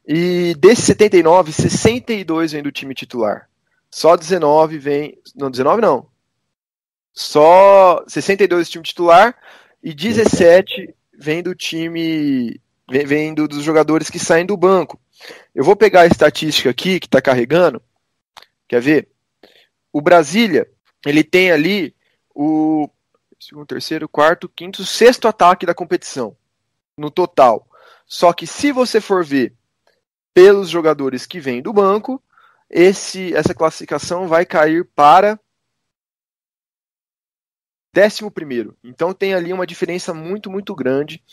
E desses 79, 62 vem do time titular. Só 19 vem... Não, 19 não. Só 62 do time titular e 17 vem do time... Vem dos jogadores que saem do banco. Eu vou pegar a estatística aqui, que está carregando. Quer ver? O Brasília, ele tem ali o segundo, terceiro, quarto, quinto, sexto ataque da competição, no total. Só que se você for ver pelos jogadores que vêm do banco, essa classificação vai cair para 11º. Então tem ali uma diferença muito, muito grande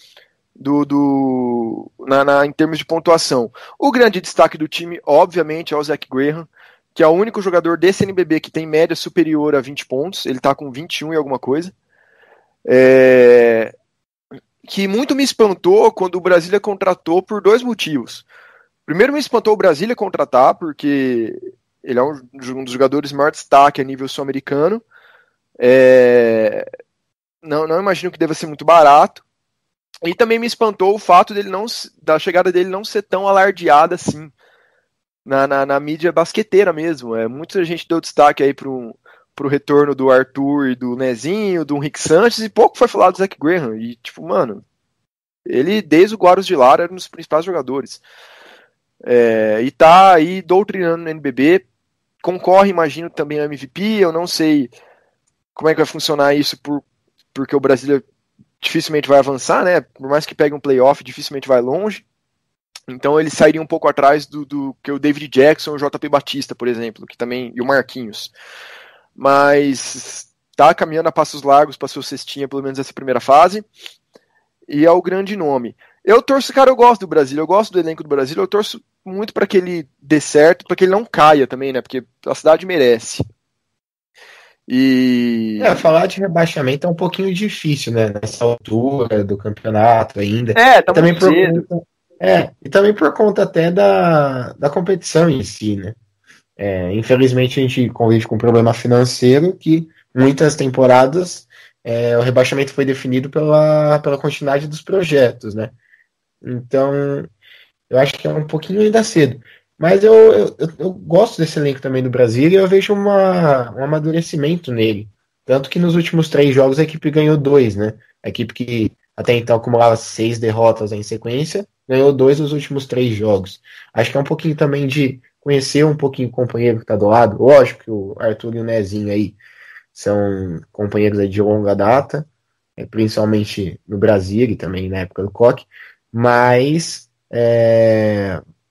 em termos de pontuação. O grande destaque do time, obviamente, é o Zach Graham, que é o único jogador desse NBB que tem média superior a 20 pontos. Ele está com 21 e alguma coisa. Que muito me espantou quando o Brasília contratou por 2 motivos. Primeiro, me espantou o Brasília contratar, porque ele é um dos jogadores maior destaque a nível sul-americano. Não imagino que deva ser muito barato. E também me espantou o fato da chegada dele não ser tão alardeada assim na mídia basqueteira mesmo. Muita gente deu destaque aí pro retorno do Arthur e do Nezinho, do Rick Sanchez, e pouco foi falado do Zach Graham. E, tipo, mano, ele, desde o Guarus de Lara, era um dos principais jogadores. E tá aí doutrinando no NBB. Concorre, imagino, também ao MVP. Eu não sei como é que vai funcionar isso, porque o Brasília dificilmente vai avançar, né? Por mais que pegue um playoff, dificilmente vai longe. Então ele sairia um pouco atrás do que o David Jackson e o JP Batista, por exemplo, que também, e o Marquinhos. Mas tá caminhando a passos largos para sua cestinha, pelo menos essa primeira fase. E é o grande nome. Eu torço, cara, eu gosto do Brasil, eu gosto do elenco do Brasil, eu torço muito para que ele dê certo, para que ele não caia também, né? Porque a cidade merece. Falar de rebaixamento é um pouquinho difícil, né? Nessa altura do campeonato ainda. Tá também muito cedo. E também por conta até da competição em si, né? Infelizmente a gente convive com um problema financeiro que muitas temporadas o rebaixamento foi definido pela continuidade dos projetos, né? Então eu acho que é um pouquinho ainda cedo. Mas eu gosto desse elenco também do Brasil e eu vejo um amadurecimento nele. Tanto que nos últimos 3 jogos a equipe ganhou 2, né? A equipe que até então acumulava 6 derrotas em sequência, ganhou 2 nos últimos 3 jogos. Acho que é um pouquinho também de conhecer um pouquinho o companheiro que está do lado. Lógico que o Arthur e o Nezinho aí são companheiros aí de longa data, principalmente no Brasil e também na época do Coque, mas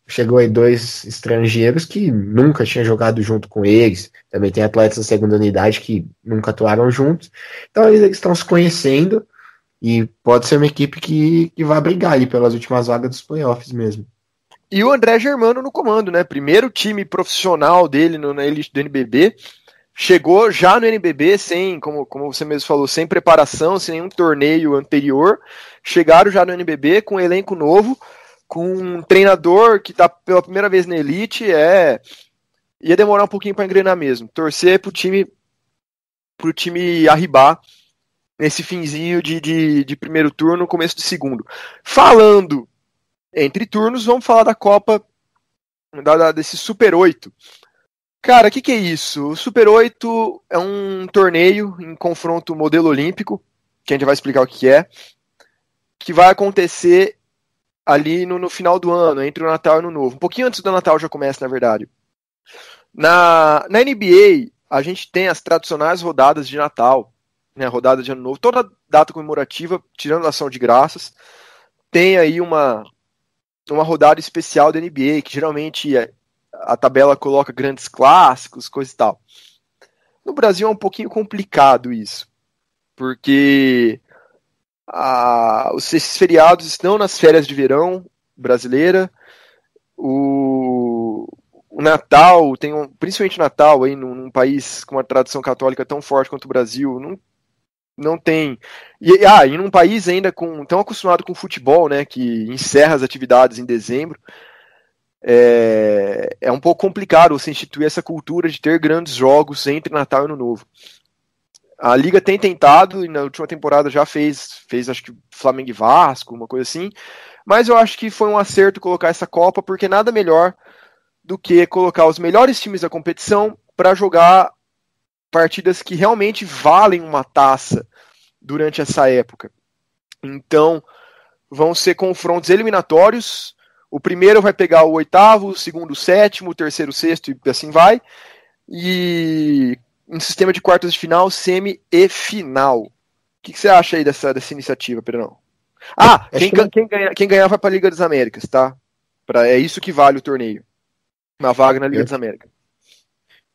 chegou aí 2 estrangeiros que nunca tinham jogado junto com eles. Também tem atletas da segunda unidade que nunca atuaram juntos. Então eles estão se conhecendo e pode ser uma equipe que vai brigar ali pelas últimas vagas dos playoffs mesmo. E o André Germano no comando, né? Primeiro time profissional dele na elite do NBB. Chegou já no NBB sem, como você mesmo falou, sem preparação, sem nenhum torneio anterior. Chegaram já no NBB com um elenco novo, com um treinador que está pela primeira vez na elite. Ia demorar um pouquinho para engrenar mesmo. Torcer pro time arribar nesse finzinho de primeiro turno, começo do segundo. Falando entre turnos, vamos falar da Copa, desse Super 8. Cara, o que é isso? O Super 8 é um torneio em confronto modelo olímpico, que a gente vai explicar o que é, que vai acontecer ali no final do ano, entre o Natal e o Ano Novo. Um pouquinho antes do Natal já começa, na verdade. Na NBA, a gente tem as tradicionais rodadas de Natal, né, rodada de Ano Novo, toda data comemorativa, tirando a ação de graças, tem aí uma rodada especial da NBA, que geralmente a tabela coloca grandes clássicos, coisa e tal. No Brasil é um pouquinho complicado isso, porque esses feriados estão nas férias de verão brasileira. O Natal, principalmente o Natal, aí, num país com uma tradição católica tão forte quanto o Brasil, não tem. E num país ainda tão acostumado com futebol, né, que encerra as atividades em dezembro, é um pouco complicado você instituir essa cultura de ter grandes jogos entre Natal e Ano Novo. A Liga tem tentado, e na última temporada já fez acho que Flamengo e Vasco, uma coisa assim, mas eu acho que foi um acerto colocar essa Copa, porque nada melhor do que colocar os melhores times da competição para jogar partidas que realmente valem uma taça durante essa época. Então, vão ser confrontos eliminatórios. O primeiro vai pegar o oitavo, o segundo o sétimo, o terceiro o sexto e assim vai. E um sistema de quartas de final, semi e final. O que você acha aí dessa iniciativa, Pedrão? Ah, quem ganhar vai para a Liga das Américas, tá? É isso que vale o torneio. Uma vaga na Liga das Américas.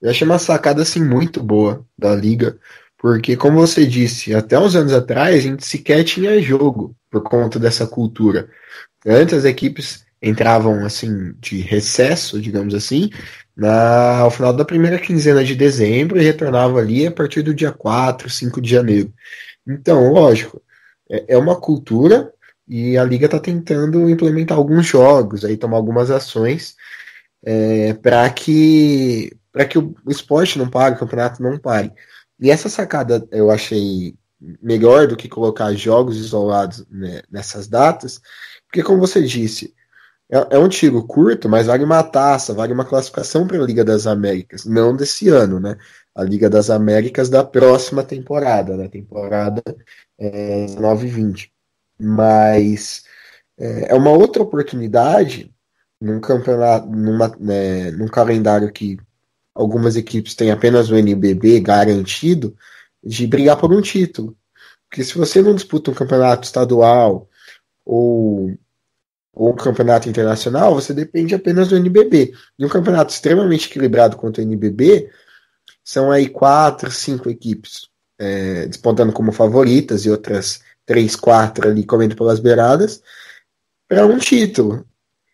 Eu achei uma sacada assim muito boa da Liga, porque como você disse, até uns anos atrás a gente sequer tinha jogo por conta dessa cultura. Antes as equipes entravam assim de recesso, digamos assim, ao final da primeira quinzena de dezembro e retornavam ali a partir do dia 4, 5 de janeiro. Então, lógico, é uma cultura e a Liga está tentando implementar alguns jogos, aí tomar algumas ações para que o esporte não pare, o campeonato não pare. E essa sacada eu achei melhor do que colocar jogos isolados, né, nessas datas, porque como você disse, é um tiro curto, mas vale uma taça, vale uma classificação para a Liga das Américas, não desse ano, né? A Liga das Américas da próxima temporada, né? Temporada 19-20. Mas é uma outra oportunidade num campeonato, num calendário que algumas equipes têm apenas o NBB garantido, de brigar por um título. Porque se você não disputa um campeonato estadual ou um campeonato internacional, você depende apenas do NBB. E um campeonato extremamente equilibrado quanto o NBB, são aí 4, 5 equipes disputando como favoritas e outras 3, 4 ali comendo pelas beiradas para um título.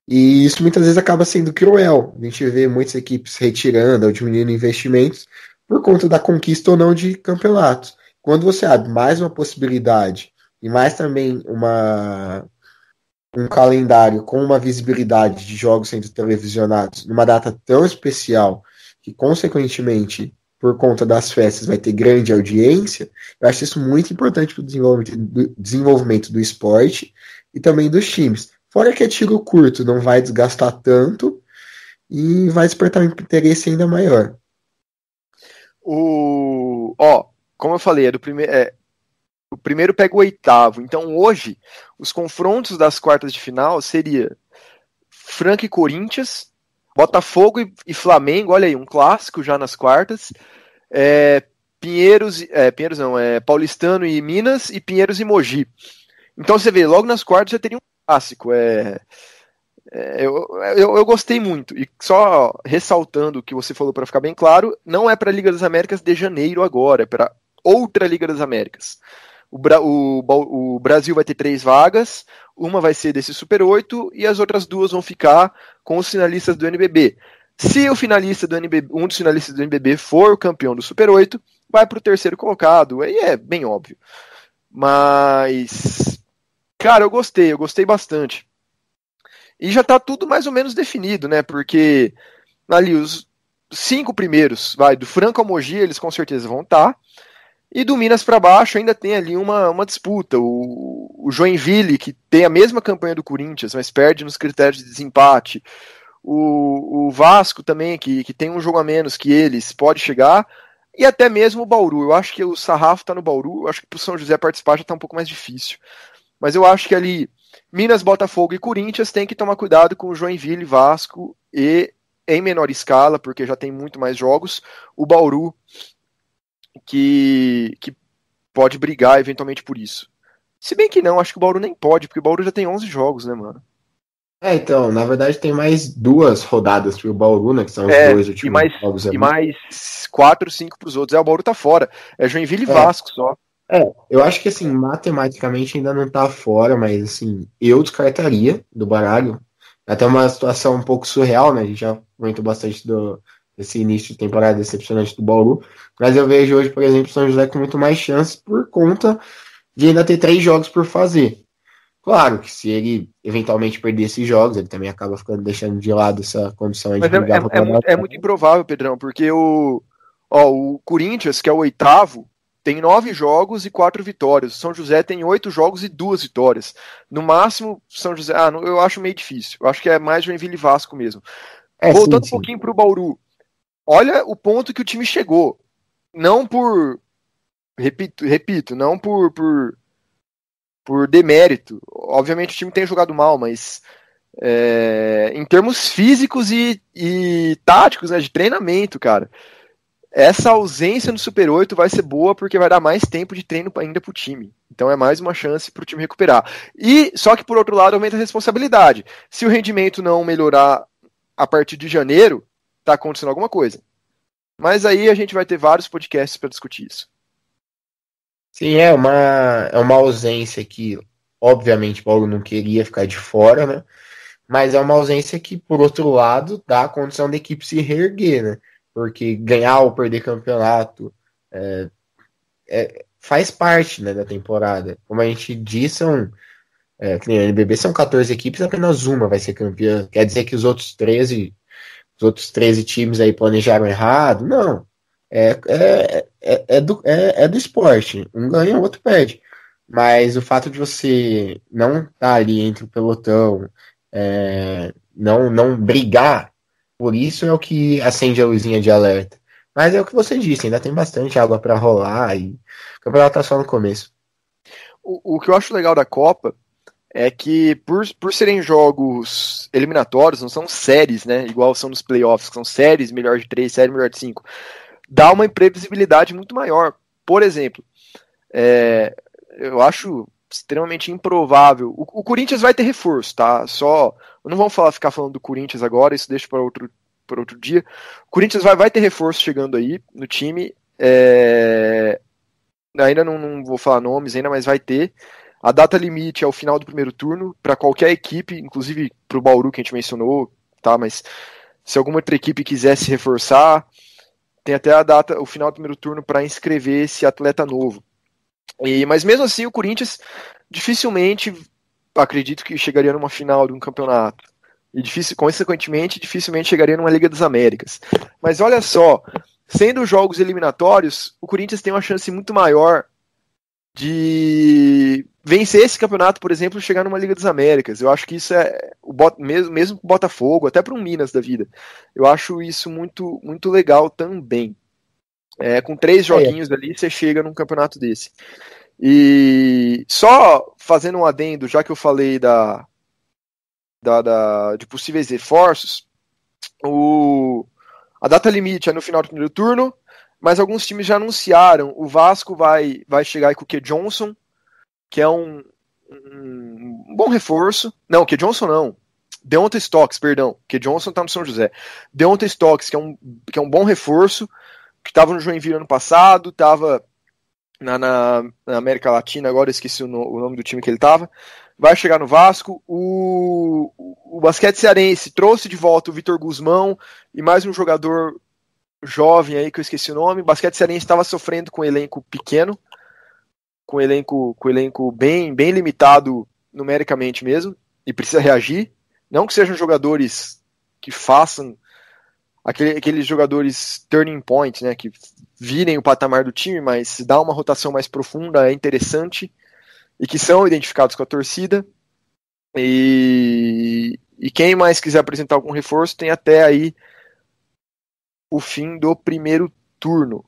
E isso muitas vezes acaba sendo cruel. A gente vê muitas equipes retirando ou diminuindo investimentos por conta da conquista ou não de campeonatos. Quando você abre mais uma possibilidade e mais também um calendário com uma visibilidade de jogos sendo televisionados numa data tão especial que, consequentemente, por conta das festas, vai ter grande audiência, eu acho isso muito importante para o desenvolvimento do esporte e também dos times. Fora que é tiro curto, não vai desgastar tanto e vai despertar um interesse ainda maior. Como eu falei, o primeiro pega o oitavo. Então hoje, os confrontos das quartas de final seria Franca e Corinthians, Botafogo e Flamengo, olha aí, um clássico já nas quartas. Paulistano e Minas e Pinheiros e Mogi. Então você vê, logo nas quartas já teria um clássico. Eu gostei muito. E só ressaltando o que você falou para ficar bem claro, não é para a Liga das Américas de janeiro agora, é para outra Liga das Américas. O Brasil vai ter 3 vagas, uma vai ser desse Super 8 e as outras 2 vão ficar com os finalistas do NBB. Se o finalista do NBB, um dos finalistas do NBB for o campeão do Super 8, vai para o terceiro colocado. Aí é bem óbvio. Mas, cara, eu gostei bastante. E já tá tudo mais ou menos definido, né? Porque ali os 5 primeiros, do Franca ao Mogi, eles com certeza vão estar. E do Minas para baixo ainda tem ali uma disputa. O Joinville, que tem a mesma campanha do Corinthians, mas perde nos critérios de desempate. O Vasco também, que tem um jogo a menos que eles, pode chegar. E até mesmo o Bauru. Eu acho que o sarrafo tá no Bauru. Eu acho que pro São José participar já tá um pouco mais difícil. Mas eu acho que ali Minas, Botafogo e Corinthians tem que tomar cuidado com o Joinville, Vasco e, em menor escala, porque já tem muito mais jogos, o Bauru, que pode brigar eventualmente por isso. Se bem que não, acho que o Bauru nem pode, porque o Bauru já tem 11 jogos, né, mano? Então, na verdade tem mais 2 rodadas pro Bauru, né, que são os 2 últimos jogos ali. E mais 4, 5 pros outros. O Bauru tá fora. É Joinville e Vasco só. Eu acho que, assim, matematicamente ainda não tá fora, mas, assim, eu descartaria do baralho. Até uma situação um pouco surreal, né? A gente já comentou bastante desse início de temporada decepcionante do Bauru. Mas eu vejo hoje, por exemplo, o São José com muito mais chances por conta de ainda ter 3 jogos por fazer. Claro que se ele eventualmente perder esses jogos, ele também acaba deixando de lado essa condição de brigar. É muito improvável, Pedrão, porque o Corinthians, que é o 8º, tem 9 jogos e 4 vitórias. O São José tem 8 jogos e 2 vitórias. No máximo, São José... eu acho meio difícil. Eu acho que é mais Joinville e Vasco mesmo. Voltando um pouquinho pro Bauru. Olha o ponto que o time chegou. Não por... Repito, não por demérito. Obviamente o time tem jogado mal, mas em termos físicos e táticos, né, de treinamento, cara, essa ausência no Super 8 vai ser boa porque vai dar mais tempo de treino ainda pro time. Então é mais uma chance pro time recuperar. E só que por outro lado aumenta a responsabilidade. Se o rendimento não melhorar a partir de janeiro, tá acontecendo alguma coisa. Mas aí a gente vai ter vários podcasts para discutir isso. Sim, é uma ausência que, obviamente, Paulo não queria ficar de fora, né? Mas é uma ausência que, por outro lado, dá a condição da equipe se reerguer, né? Porque ganhar ou perder campeonato faz parte, né, da temporada. Como a gente disse, que nem a NBB são 14 equipes, apenas uma vai ser campeã. Quer dizer que os outros 13 times aí planejaram errado? Não. É do esporte. Um ganha, o outro perde. Mas o fato de você não estar ali entre o pelotão, não brigar, por isso é o que acende a luzinha de alerta. Mas é o que você disse, ainda tem bastante água para rolar e o campeonato tá só no começo. O que eu acho legal da Copa é que por serem jogos eliminatórios, não são séries, né? Igual são nos playoffs, que são séries, melhor de 3, série melhor de 5. Dá uma imprevisibilidade muito maior. Por exemplo, eu acho extremamente improvável. O Corinthians vai ter reforço, tá? Não vamos ficar falando do Corinthians agora, isso deixa para outro dia. O Corinthians vai ter reforço chegando aí no time. Ainda não vou falar nomes ainda, mas vai ter. A data limite é o final do primeiro turno para qualquer equipe, inclusive para o Bauru que a gente mencionou, tá? Mas se alguma outra equipe quiser se reforçar, tem até o final do primeiro turno para inscrever esse atleta novo. Mas mesmo assim, o Corinthians dificilmente, acredito que chegaria numa final de um campeonato. E consequentemente, dificilmente chegaria numa Liga das Américas. Mas olha só, sendo jogos eliminatórios, o Corinthians tem uma chance muito maior de vencer esse campeonato, por exemplo, e chegar numa Liga das Américas. Eu acho que isso mesmo pro Botafogo, até para um Minas da vida. Eu acho isso muito, muito legal também. Com 3 joguinhos ali, você chega num campeonato desse. E só fazendo um adendo, já que eu falei de possíveis reforços, a data limite é no final do primeiro turno, mas alguns times já anunciaram. O Vasco vai chegar aí com o Ke Johnson, que é um bom reforço. Não, Ke Johnson não. Deonta Stocks, perdão. Ke Johnson tá no São José. Deonta Stocks, que é um bom reforço, que estava no Joinville ano passado, estava na América Latina, agora eu esqueci o nome do time que ele estava. Vai chegar no Vasco. O basquete cearense trouxe de volta o Vitor Guzmão e mais um jogador jovem aí que eu esqueci o nome. O basquete cearense estava sofrendo com um elenco pequeno, com um elenco bem limitado numericamente mesmo, e precisa reagir. Não que sejam jogadores que façam aqueles jogadores turning point, né, que virem o patamar do time, mas dá uma rotação mais profunda, é interessante, e que são identificados com a torcida. E quem mais quiser apresentar algum reforço tem até aí o fim do primeiro turno.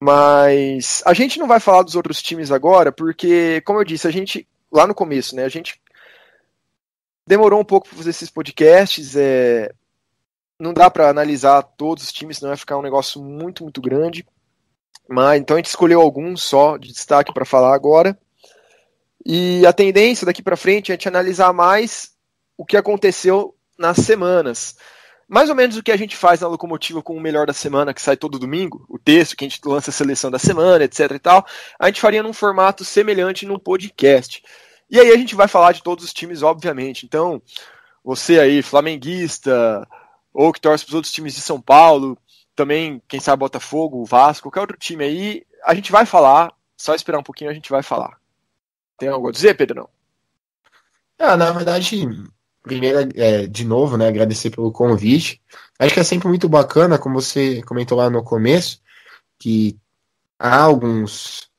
Mas a gente não vai falar dos outros times agora, porque, como eu disse, a gente, lá no começo, né, a gente demorou um pouco para fazer esses podcasts, não dá para analisar todos os times, senão vai ficar um negócio muito, muito grande. Mas então a gente escolheu alguns só de destaque para falar agora. E a tendência daqui para frente é a gente analisar mais o que aconteceu nas semanas. Mais ou menos o que a gente faz na Locomotiva com o Melhor da Semana, que sai todo domingo, o texto que a gente lança a seleção da semana, etc e tal, a gente faria num formato semelhante num podcast. E aí a gente vai falar de todos os times, obviamente. Então, você aí, flamenguista, ou que torce para os outros times de São Paulo, também, quem sabe, Botafogo, Vasco, qualquer outro time aí, a gente vai falar, só esperar um pouquinho a gente vai falar. Tem algo a dizer, Pedro? Na verdade, primeiro, de novo, né, agradecer pelo convite. Acho que é sempre muito bacana, como você comentou lá no começo, que há alguns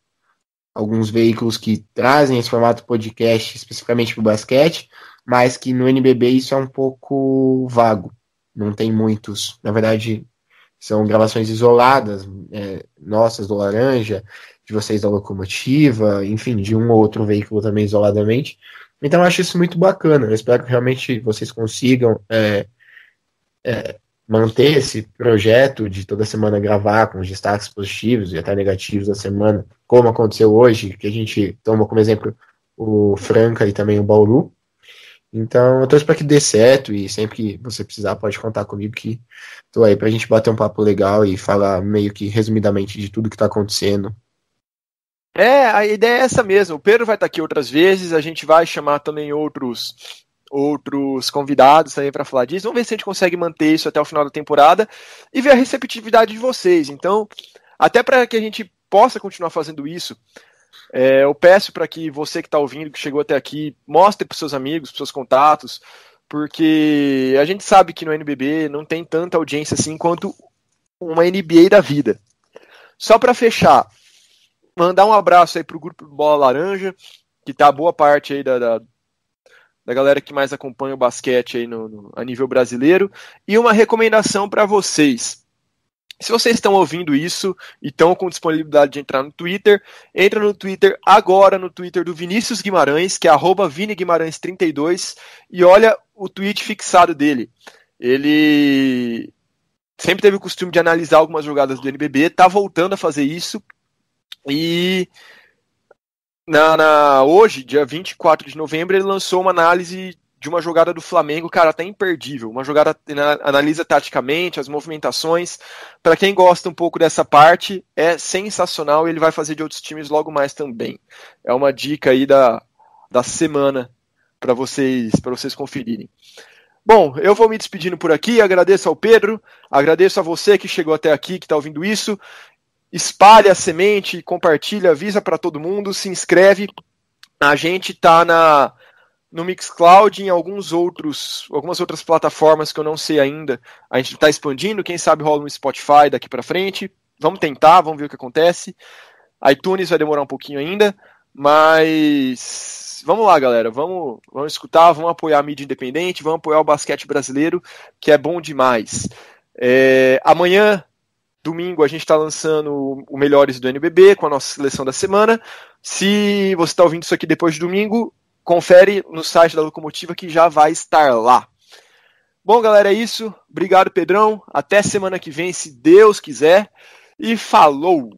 veículos que trazem esse formato podcast especificamente para o basquete, mas que no NBB isso é um pouco vago. Não tem muitos. Na verdade, são gravações isoladas, nossas do Laranja, de vocês da Locomotiva, enfim, de um ou outro veículo também isoladamente. Então eu acho isso muito bacana. Eu espero que realmente vocês consigam manter esse projeto de toda semana gravar com os destaques positivos e até negativos da semana, como aconteceu hoje, que a gente toma como exemplo o Franca e também o Bauru. Então, eu torço para que dê certo e sempre que você precisar pode contar comigo que tô aí pra gente bater um papo legal e falar meio que resumidamente de tudo que tá acontecendo. A ideia é essa mesmo. O Pedro vai estar aqui outras vezes, a gente vai chamar também outros convidados também para falar disso. Vamos ver se a gente consegue manter isso até o final da temporada e ver a receptividade de vocês. Então, até para que a gente possa continuar fazendo isso, eu peço para que você que está ouvindo, que chegou até aqui, mostre para os seus amigos, para os seus contatos, porque a gente sabe que no NBB não tem tanta audiência assim quanto uma NBA da vida. Só para fechar, mandar um abraço aí para o grupo Bola Laranja, que tá boa parte aí da galera que mais acompanha o basquete aí a nível brasileiro, e uma recomendação para vocês. Se vocês estão ouvindo isso e estão com disponibilidade de entrar no Twitter, entra no Twitter agora, no Twitter do Vinícius Guimarães, que é @ViniGuimarães32, e olha o tweet fixado dele. Ele sempre teve o costume de analisar algumas jogadas do NBB, tá voltando a fazer isso, e hoje, dia 24 de novembro, ele lançou uma análise de uma jogada do Flamengo, cara, até imperdível. Uma jogada, analisa taticamente, as movimentações. Para quem gosta um pouco dessa parte, é sensacional e ele vai fazer de outros times logo mais também. É uma dica aí da semana para vocês conferirem. Bom, eu vou me despedindo por aqui, agradeço ao Pedro, agradeço a você que chegou até aqui, que está ouvindo isso. Espalhe a semente, compartilha, avisa para todo mundo, se inscreve. A gente está no Mixcloud e em algumas outras plataformas que eu não sei ainda. A gente está expandindo, quem sabe rola no Spotify daqui para frente. Vamos tentar, vamos ver o que acontece. iTunes vai demorar um pouquinho ainda, mas vamos lá, galera. Vamos escutar, vamos apoiar a mídia independente, vamos apoiar o basquete brasileiro, que é bom demais. Amanhã, domingo, a gente está lançando o Melhores do NBB com a nossa seleção da semana. Se você está ouvindo isso aqui depois de domingo, confere no site da Locomotiva que já vai estar lá. Bom, galera, é isso. Obrigado, Pedrão. Até semana que vem, se Deus quiser. E falou!